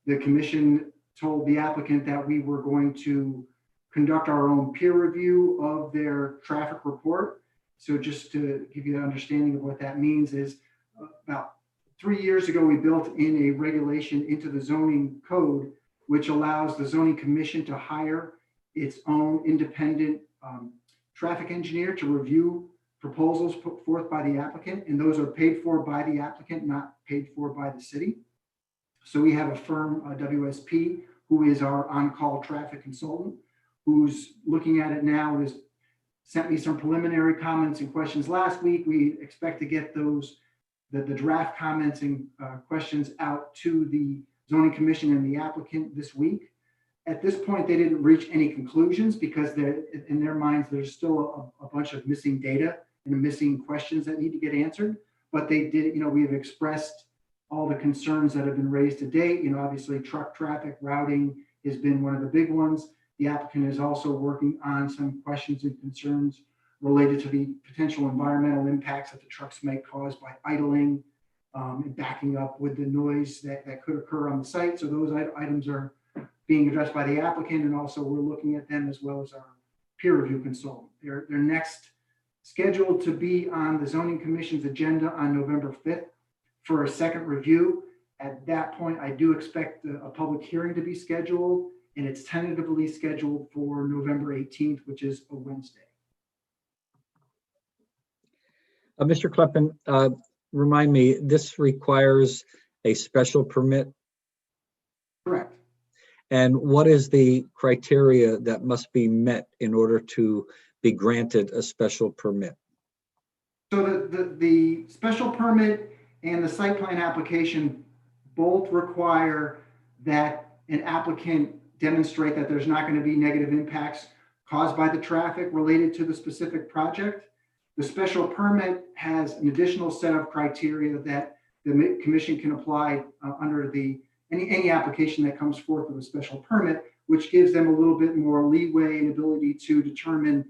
The commission told the applicant that we were going to conduct our own peer review of their traffic report. So just to give you an understanding of what that means is about 3 years ago, we built in a regulation into the zoning code, which allows the zoning commission to hire its own independent traffic engineer to review proposals put forth by the applicant. And those are paid for by the applicant, not paid for by the city. So we have a firm, WSP, who is our on-call traffic consultant, who's looking at it now and has sent me some preliminary comments and questions last week. We expect to get those, the draft comments and questions out to the zoning commission and the applicant this week. At this point, they didn't reach any conclusions because in their minds, there's still a bunch of missing data and missing questions that need to get answered. But they did, we have expressed all the concerns that have been raised to date. Obviously truck traffic routing has been one of the big ones. The applicant is also working on some questions and concerns related to the potential environmental impacts that the trucks may cause by idling and backing up with the noise that could occur on the site. So those items are being addressed by the applicant, and also we're looking at them as well as our peer review consultant. They're next scheduled to be on the zoning commission's agenda on November 5th for a second review. At that point, I do expect a public hearing to be scheduled, and it's tentatively scheduled for November 18th, which is a Wednesday. Mr. Kleppen, remind me, this requires a special permit? Correct. And what is the criteria that must be met in order to be granted a special permit? So the special permit and the site plan application both require that an applicant demonstrate that there's not going to be negative impacts caused by the traffic related to the specific project. The special permit has an additional set of criteria that the commission can apply under any application that comes forth with a special permit, which gives them a little bit more leeway and ability to determine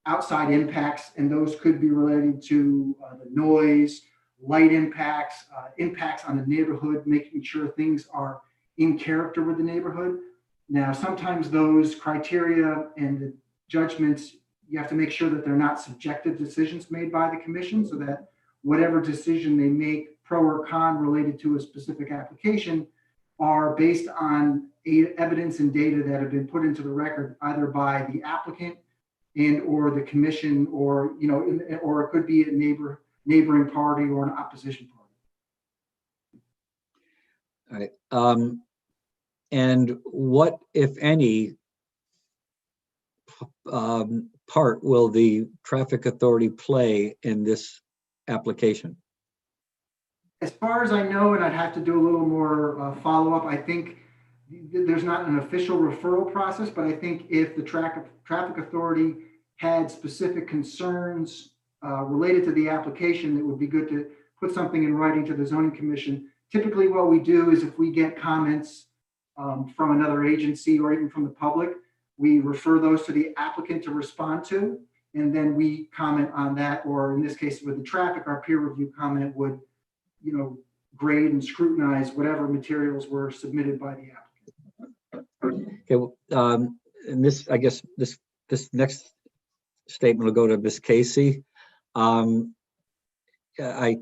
outside impacts, and those could be related to the noise, light impacts, impacts on the neighborhood, making sure things are in character with the neighborhood. Now, sometimes those criteria and the judgments, you have to make sure that they're not subjective decisions made by the commission, so that whatever decision they make, pro or con, related to a specific application, are based on evidence and data that have been put into the record either by the applicant and or the commission, or or it could be a neighboring party or an opposition All right. And what, if any, part will the traffic authority play in this application? As far as I know, and I'd have to do a little more follow-up, I think there's not an official referral process, but I think if the traffic authority had specific concerns related to the application, it would be good to put something in writing to the zoning commission. Typically what we do is if we get comments from another agency or even from the public, we refer those to the applicant to respond to, and then we comment on that, or in this case with the traffic, our peer review comment would, grade and scrutinize whatever materials were submitted by the applicant. Okay, well, and this, I guess, this next statement will go to Ms. Casey. I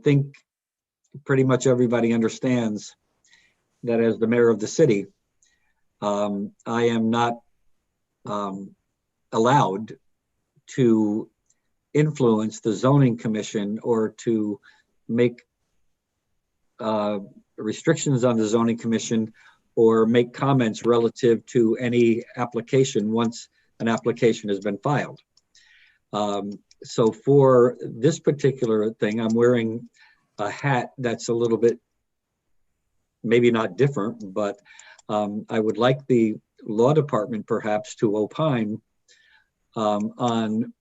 think pretty much everybody understands that as the mayor of the city, I am not allowed to influence the zoning commission or to make restrictions on the zoning commission or make comments relative to any application once an application has been filed. So for this particular thing, I'm wearing a hat that's a little bit, maybe not different, but I would like the law department perhaps to opine on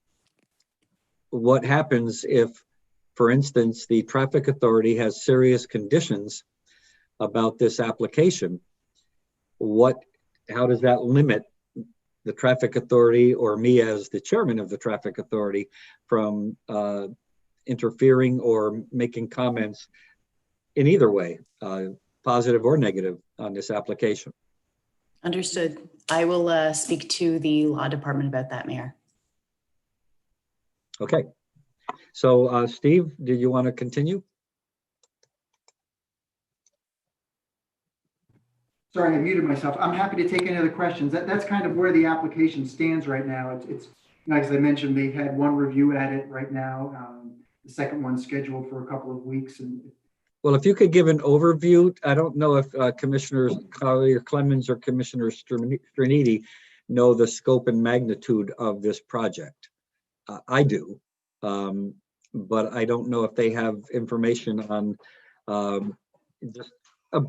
what happens if, for instance, the traffic authority has serious conditions about this application. How does that limit the traffic authority or me as the chairman of the traffic authority from interfering or making comments in either way, positive or negative, on this application? Understood. I will speak to the law department about that, Mayor. Okay. So Steve, did you want to continue? Sorry, I muted myself. I'm happy to take any other questions. That's kind of where the application stands right now. It's like, as I mentioned, they've had one review at it right now. The second one's scheduled for a couple of weeks. Well, if you could give an overview, I don't know if Commissioners Collier-Clemens or Commissioner Striniti know the scope and magnitude of this project. I do, but I don't know if they have information on just a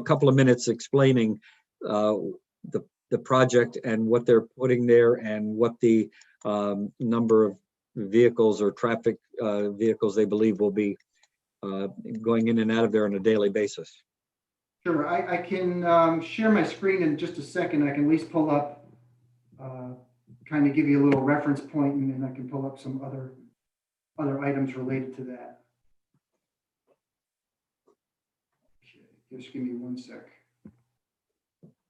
couple of minutes explaining the project and what they're putting there and what the number of vehicles or traffic vehicles they believe will be going in and out of there on a daily basis. Sure, I can share my screen in just a second. I can at least pull up, kind of give you a little reference point, and then I can pull up some other items related to that. Okay, just give me 1 sec.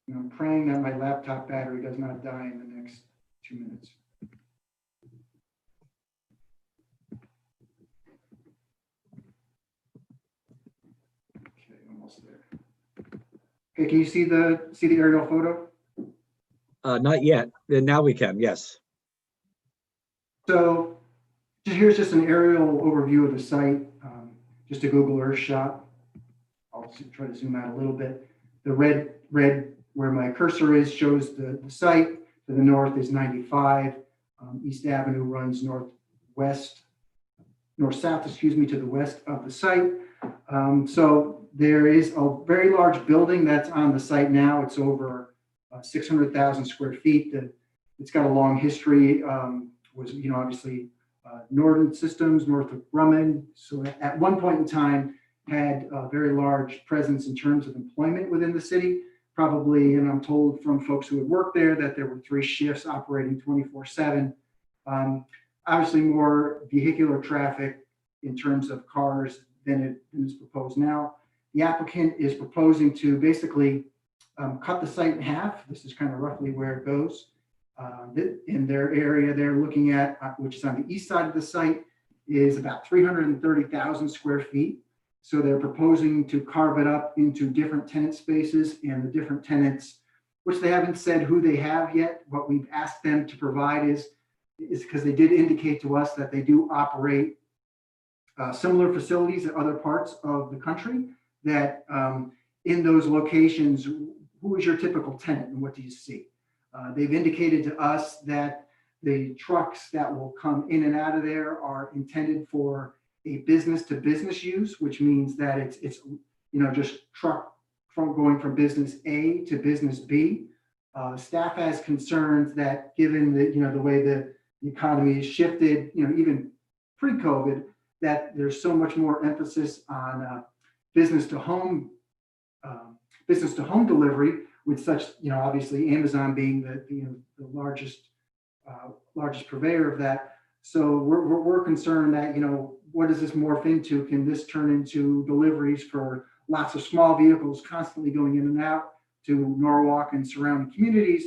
And I'm praying that my laptop battery does not die in the next 2 minutes. Almost there. Okay, can you see the aerial photo? Not yet. Now we can, yes. So here's just an aerial overview of the site, just a Google Earth shot. I'll try to zoom out a little bit. The red where my cursor is shows the site. To the north is 95. East Avenue runs north-south, to the west of the site. So there is a very large building that's on the site now. It's over 600,000 square feet. It's got a long history. Was obviously Norton Systems, Northrop Grumman. So at one point in time had a very large presence in terms of employment within the city. Probably, and I'm told from folks who had worked there that there were 3 shifts operating 24/7. Obviously more vehicular traffic in terms of cars than is proposed now. The applicant is proposing to basically cut the site in half. This is kind of roughly where it goes. In their area they're looking at, which is on the east side of the site, is about 330,000 square feet. So they're proposing to carve it up into different tenant spaces, and the different tenants, which they haven't said who they have yet. What we've asked them to provide is because they did indicate to us that they do operate similar facilities at other parts of the country. that in those locations, who is your typical tenant and what do you see? They've indicated to us that the trucks that will come in and out of there are intended for a business to business use, which means that it's just truck from going from business A to business B. Staff has concerns that given the way the economy has shifted, even pre-COVID, that there's so much more emphasis on business to home delivery, with such, obviously Amazon being the largest purveyor of that. So we're concerned that, what does this morph into? Can this turn into deliveries for lots of small vehicles constantly going in and out to Norwalk and surrounding communities?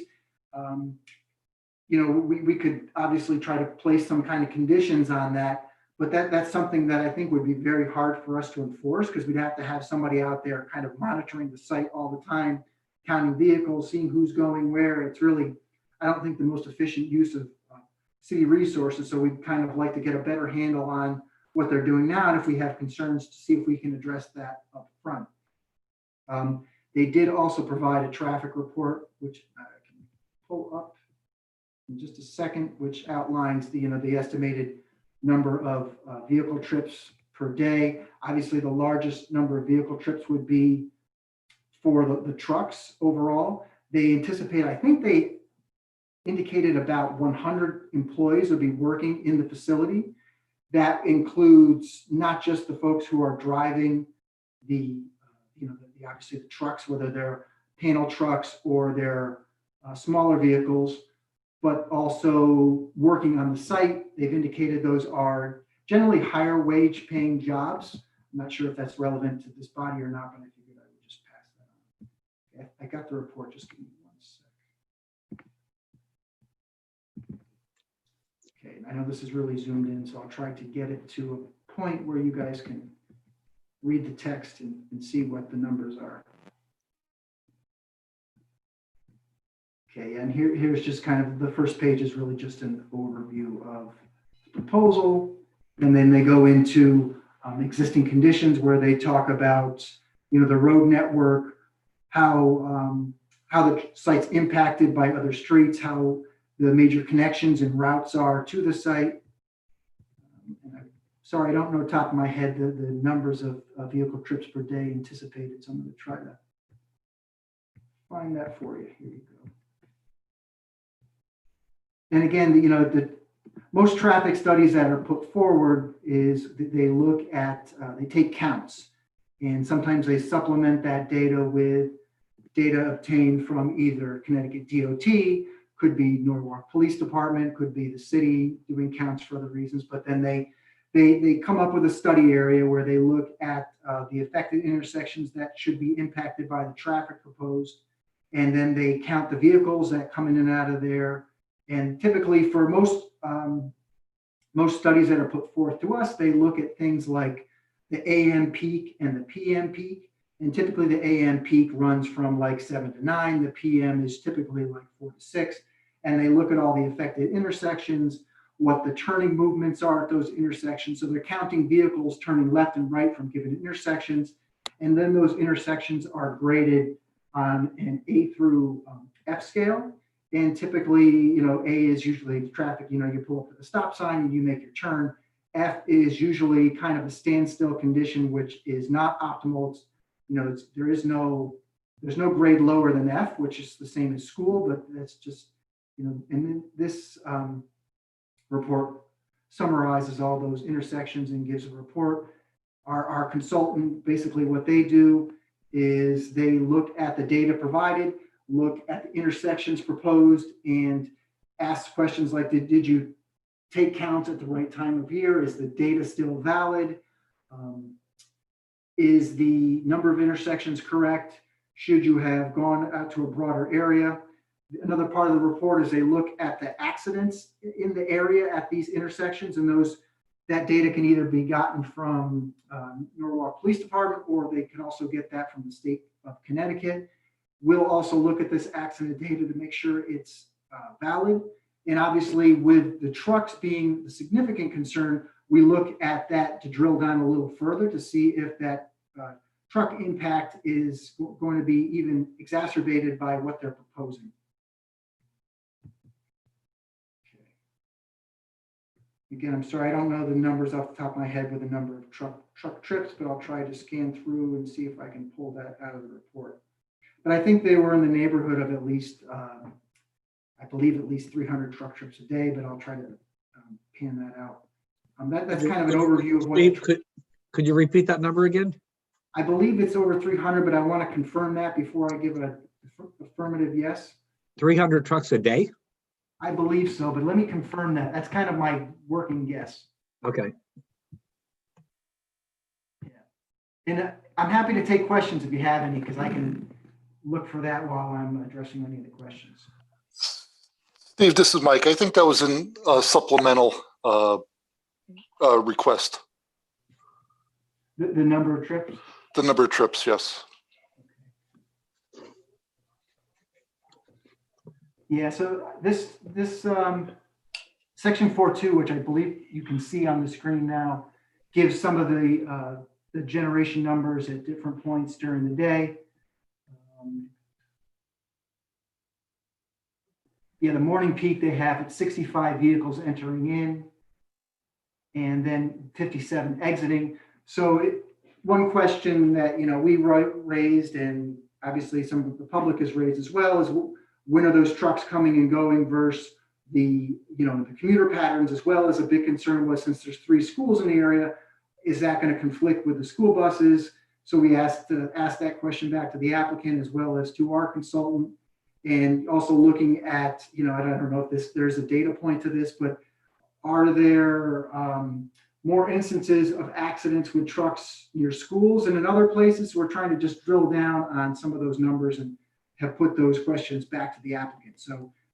We could obviously try to place some kind of conditions on that, but that's something that I think would be very hard for us to enforce, because we'd have to have somebody out there kind of monitoring the site all the time, counting vehicles, seeing who's going where. It's really, I don't think, the most efficient use of city resources. So we'd kind of like to get a better handle on what they're doing now, and if we have concerns, to see if we can address that up front. They did also provide a traffic report, which I can pull up in just a second, which outlines the estimated number of vehicle trips per day. Obviously, the largest number of vehicle trips would be for the trucks overall. They anticipate, I think they indicated about 100 employees would be working in the facility. That includes not just the folks who are driving obviously the trucks, whether they're panel trucks or they're smaller vehicles, but also working on the site. They've indicated those are generally higher wage paying jobs. I'm not sure if that's relevant to this body or not, but I figured I would just pass that on. Okay, I got the report, just give me 1 sec. Okay, I know this is really zoomed in, so I'll try to get it to a point where you guys can read the text and see what the numbers are. Okay, and here's just kind of the first page is really just an overview of the proposal. And then they go into existing conditions where they talk about, the road network, how the site's impacted by other streets, how the major connections and routes are to the site. Sorry, I don't know top of my head the numbers of vehicle trips per day anticipated, so I'm going to try to find that for you. Here you go. And again, most traffic studies that are put forward is they look at, they take counts, and sometimes they supplement that data with data obtained from either Connecticut DOT, could be Norwalk Police Department, could be the city doing counts for other reasons, but then they come up with a study area where they look at the affected intersections that should be impacted by the traffic proposed, and then they count the vehicles that come in and out of there. And typically for most studies that are put forth to us, they look at things like the AM peak and the PM peak. And typically the AM peak runs from like 7 to 9. The PM is typically like 4 to 6. And they look at all the affected intersections, what the turning movements are at those intersections. So they're counting vehicles turning left and right from given intersections. And then those intersections are graded on an A through F scale. And typically, A is usually the traffic, you pull up at the stop sign and you make your turn. F is usually kind of a standstill condition, which is not optimal. It's, there's no grade lower than F, which is the same as school, but that's just, and then this report summarizes all those intersections and gives a report. Our consultant, basically what they do is they look at the data provided, look at the intersections proposed, and ask questions like, did you take counts at the right time of year? Is the data still valid? Is the number of intersections correct? Should you have gone out to a broader area? Another part of the report is they look at the accidents in the area at these intersections, and that data can either be gotten from Norwalk Police Department, or they can also get that from the state of Connecticut. We'll also look at this accident data to make sure it's valid. And obviously with the trucks being the significant concern, we look at that to drill down a little further to see if that truck impact is going to be even exacerbated by what they're proposing. Again, I'm sorry, I don't know the numbers off the top of my head with the number of truck trips, but I'll try to scan through and see if I can pull that out of the report. But I think they were in the neighborhood of at least, I believe at least 300 truck trips a day, but I'll try to pan that out. That's kind of an overview of what. Steve, could you repeat that number again? I believe it's over 300, but I want to confirm that before I give an affirmative yes. 300 trucks a day? I believe so, but let me confirm that. That's kind of my working guess. Okay. Yeah. And I'm happy to take questions if you have any, because I can look for that while I'm addressing any of the questions. Steve, this is Mike. I think that was in a supplemental request. The number of trips? The number of trips, yes. Yeah, so this section 4.2, which I believe you can see on the screen now, gives some of the generation numbers at different points during the day. Yeah, the morning peak they have at 65 vehicles entering in, and then 57 exiting. So one question that we raised, and obviously some of the public has raised as well, is when are those trucks coming and going versus the commuter patterns, as well as a big concern was, since there's 3 schools in the area, is that going to conflict with the school buses? So we asked that question back to the applicant as well as to our consultant, and also looking at, I don't know if there's a data point to this, but are there more instances of accidents with trucks near schools and in other places? We're trying to just drill down on some of those numbers and have put those questions back to the applicant.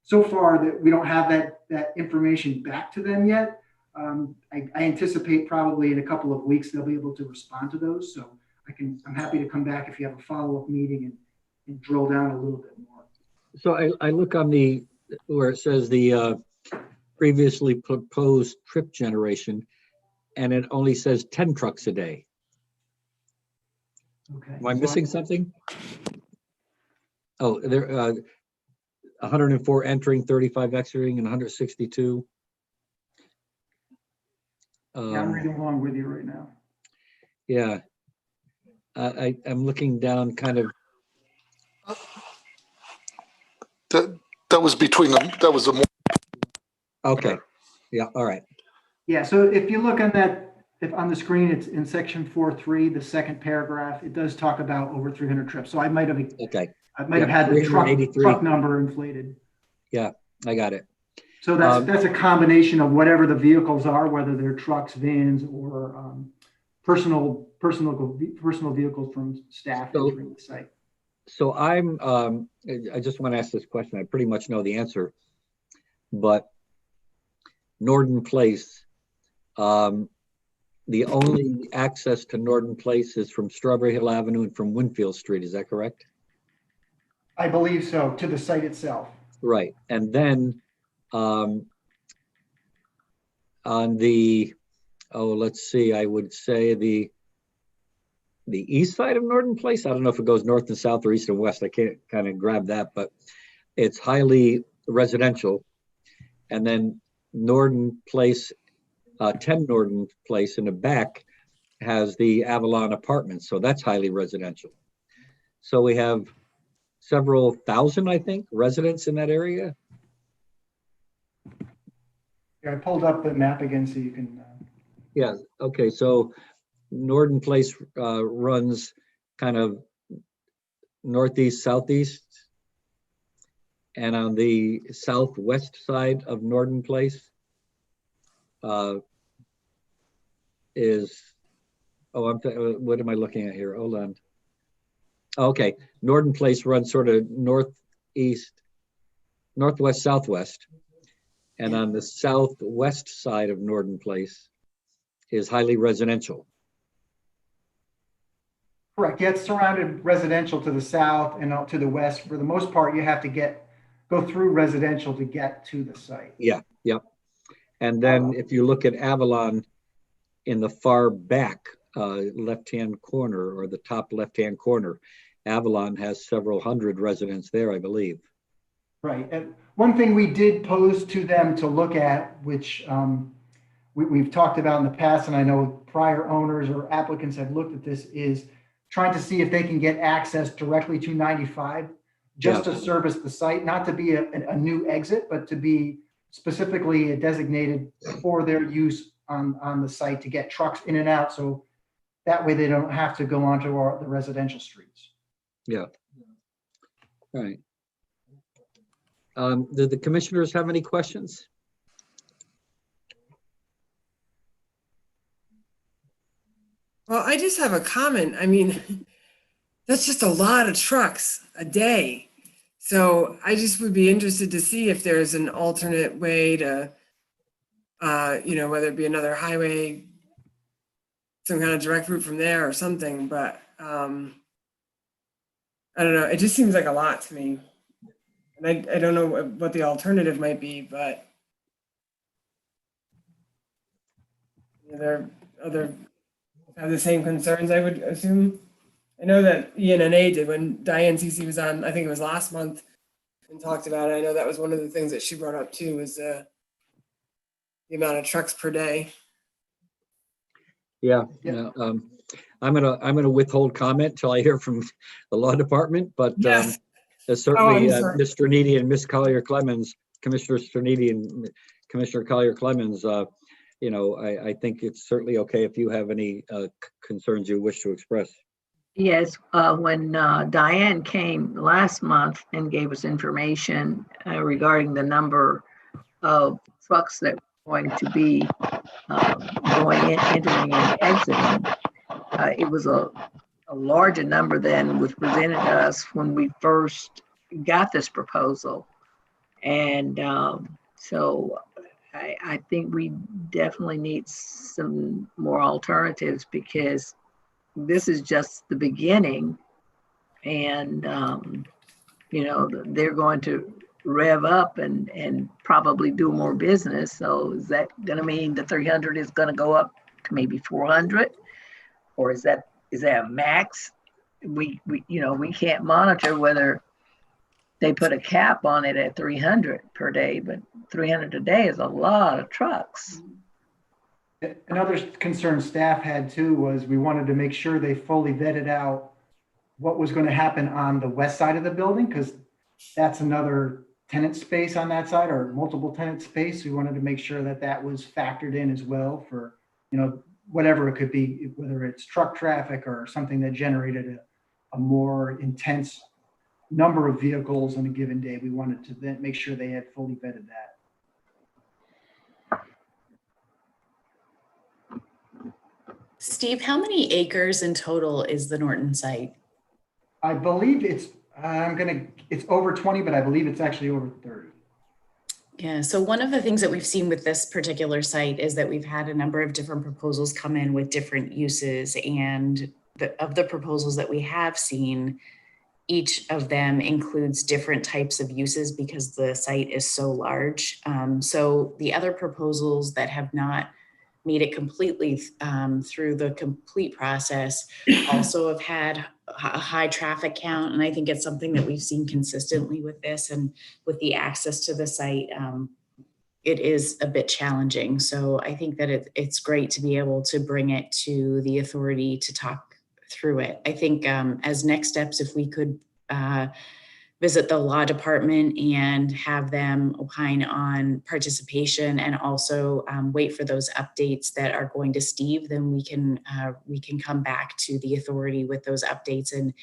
So far that we don't have that information back to them yet. I anticipate probably in a couple of weeks they'll be able to respond to those. So I'm happy to come back if you have a follow-up meeting and drill down a little bit more. So I look on where it says the previously proposed trip generation, and it only says 10 trucks a day. Okay. Am I missing something? Oh, there 104 entering, 35 exiting, and 162. Yeah, I'm reading along with you right now. Yeah, I'm looking down kind of. That was between them. That was a. Okay. Yeah. All right. Yeah. So if you look on that, if on the screen, it's in section 4.3, the second paragraph. It does talk about over 300 trips. So I might have. Okay. I might have had the truck number inflated. Yeah, I got it. So that's a combination of whatever the vehicles are, whether they're trucks, vans, or personal vehicles from staff entering the site. So I just want to ask this question. I pretty much know the answer, but Norton Place, the only access to Norton Place is from Strawberry Hill Avenue and from Winfield Street. Is that correct? I believe so, to the site itself. Right. And then on the, let's see, I would say the east side of Norton Place. I don't know if it goes north and south or east and west. I can't kind of grab that, but it's highly residential. And then Norton Place, 10 Norton Place in the back has the Avalon Apartments. So that's highly residential. So we have several thousand, I think, residents in that area. Yeah, I pulled up the map again so you can. Yeah, okay, so Norton Place runs kind of northeast, southeast. And on the southwest side of Norton Place is, what am I looking at here? Hold on. Okay, Norton Place runs sort of northeast, northwest, southwest. And on the southwest side of Norton Place is highly residential. Correct. Yeah, it's surrounded residential to the south and out to the west. For the most part, you have to go through residential to get to the site. Yeah, yep. And then if you look at Avalon in the far back left-hand corner, or the top left-hand corner. Avalon has several hundred residents there, I believe. Right. And one thing we did pose to them to look at, which we've talked about in the past, and I know prior owners or applicants have looked at this, is trying to see if they can get access directly to 95, just to service the site, not to be a new exit, but to be specifically designated for their use on the site to get trucks in and out. So that way they don't have to go onto the residential streets. Yeah. All right. Do the commissioners have any questions? Well, I just have a comment. I mean, that's just a lot of trucks a day. So I just would be interested to see if there's an alternate way to, whether it be another highway, some kind of direct route from there or something, but I don't know. It just seems like a lot to me. And I don't know what the alternative might be, but there are other have the same concerns, I would assume. I know that ENNA did when Diane CC was on, I think it was last month, and talked about it. I know that was one of the things that she brought up too, was the amount of trucks per day. Yeah. I'm gonna withhold comment till I hear from the law department, but Yes. Certainly sorry. Mr. Needy and Ms. Collier-Clemens, Commissioner Sternidi and Commissioner Collier-Clemens, I think it's certainly okay if you have any concerns you wish to express. Yes, when Diane came last month and gave us information regarding the number of trucks that were going to be going in, entering and exiting, it was a larger number than was presented to us when we first got this proposal. And so I think we definitely need some more alternatives, because this is just the beginning, and they're going to rev up and probably do more business. So is that going to mean the 300 is going to go up to maybe 400, or is that a max? We can't monitor whether they put a cap on it at 300 per day, but 300 a day is a lot of trucks. Another concern staff had too was we wanted to make sure they fully vetted out what was going to happen on the west side of the building, because that's another tenant space on that side, or multiple tenant space. We wanted to make sure that that was factored in as well for, whatever it could be, whether it's truck traffic or something that generated a more intense number of vehicles on a given day. We wanted to then make sure they had fully vetted that. Steve, how many acres in total is the Norton site? I believe it's over 20, but I believe it's actually over 30. Yeah, so one of the things that we've seen with this particular site is that we've had a number of different proposals come in with different uses, and of the proposals that we have seen, each of them includes different types of uses because the site is so large. So the other proposals that have not made it completely through the complete process also have had a high traffic count. And I think it's something that we've seen consistently with this, and with the access to the site, it is a bit challenging. So I think that it's great to be able to bring it to the authority to talk through it. I think as next steps, if we could visit the law department and have them opine on participation, and also wait for those updates that are going to Steve, then we can come back to the authority with those updates and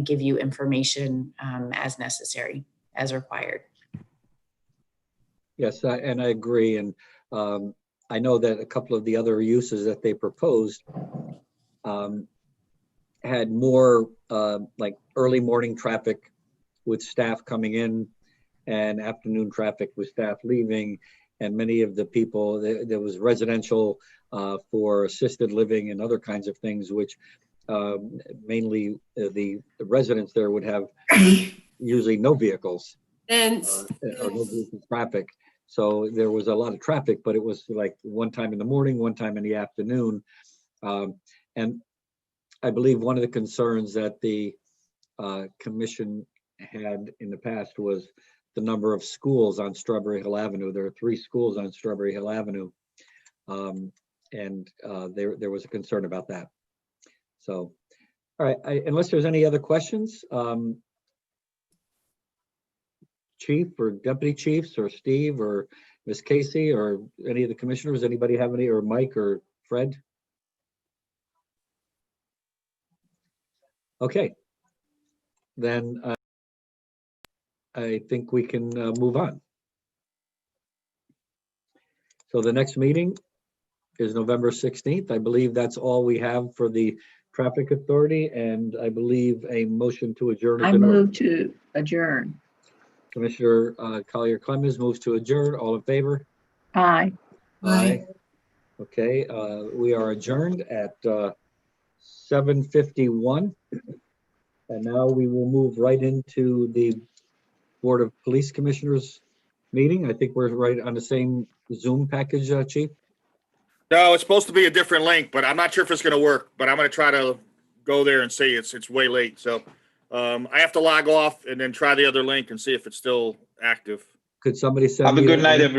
give you information as necessary, as required. Yes, and I agree. And I know that a couple of the other uses that they proposed had more like early morning traffic with staff coming in, and afternoon traffic with staff leaving. And many of the people, there was residential for assisted living and other kinds of things, which mainly the residents there would have usually no vehicles or no vehicle traffic. So there was a lot of traffic, but it was like one time in the morning, one time in the afternoon. And I believe one of the concerns that the commission had in the past was the number of schools on Strawberry Hill Avenue. There are 3 schools on Strawberry Hill Avenue. And there was a concern about that. So, all right, unless there's any other questions, Chief or Deputy Chiefs or Steve or Ms. Casey or any of the commissioners, anybody have any, or Mike or Fred? Okay, then I think we can move on. So the next meeting is November 16th. I believe that's all we have for the Traffic Authority, and I believe a motion to adjourn. I move to adjourn. Commissioner Collier Clemens moves to adjourn. All in favor? Aye. Aye. Okay, we are adjourned at 7:51. And now we will move right into the Board of Police Commissioners meeting. I think we're right on the same Zoom package, Chief. No, it's supposed to be a different link, but I'm not sure if it's going to work. But I'm going to try to go there and see. It's way late, so I have to log off and then try the other link and see if it's still active. Could somebody send Have a me good that night, link? everyone.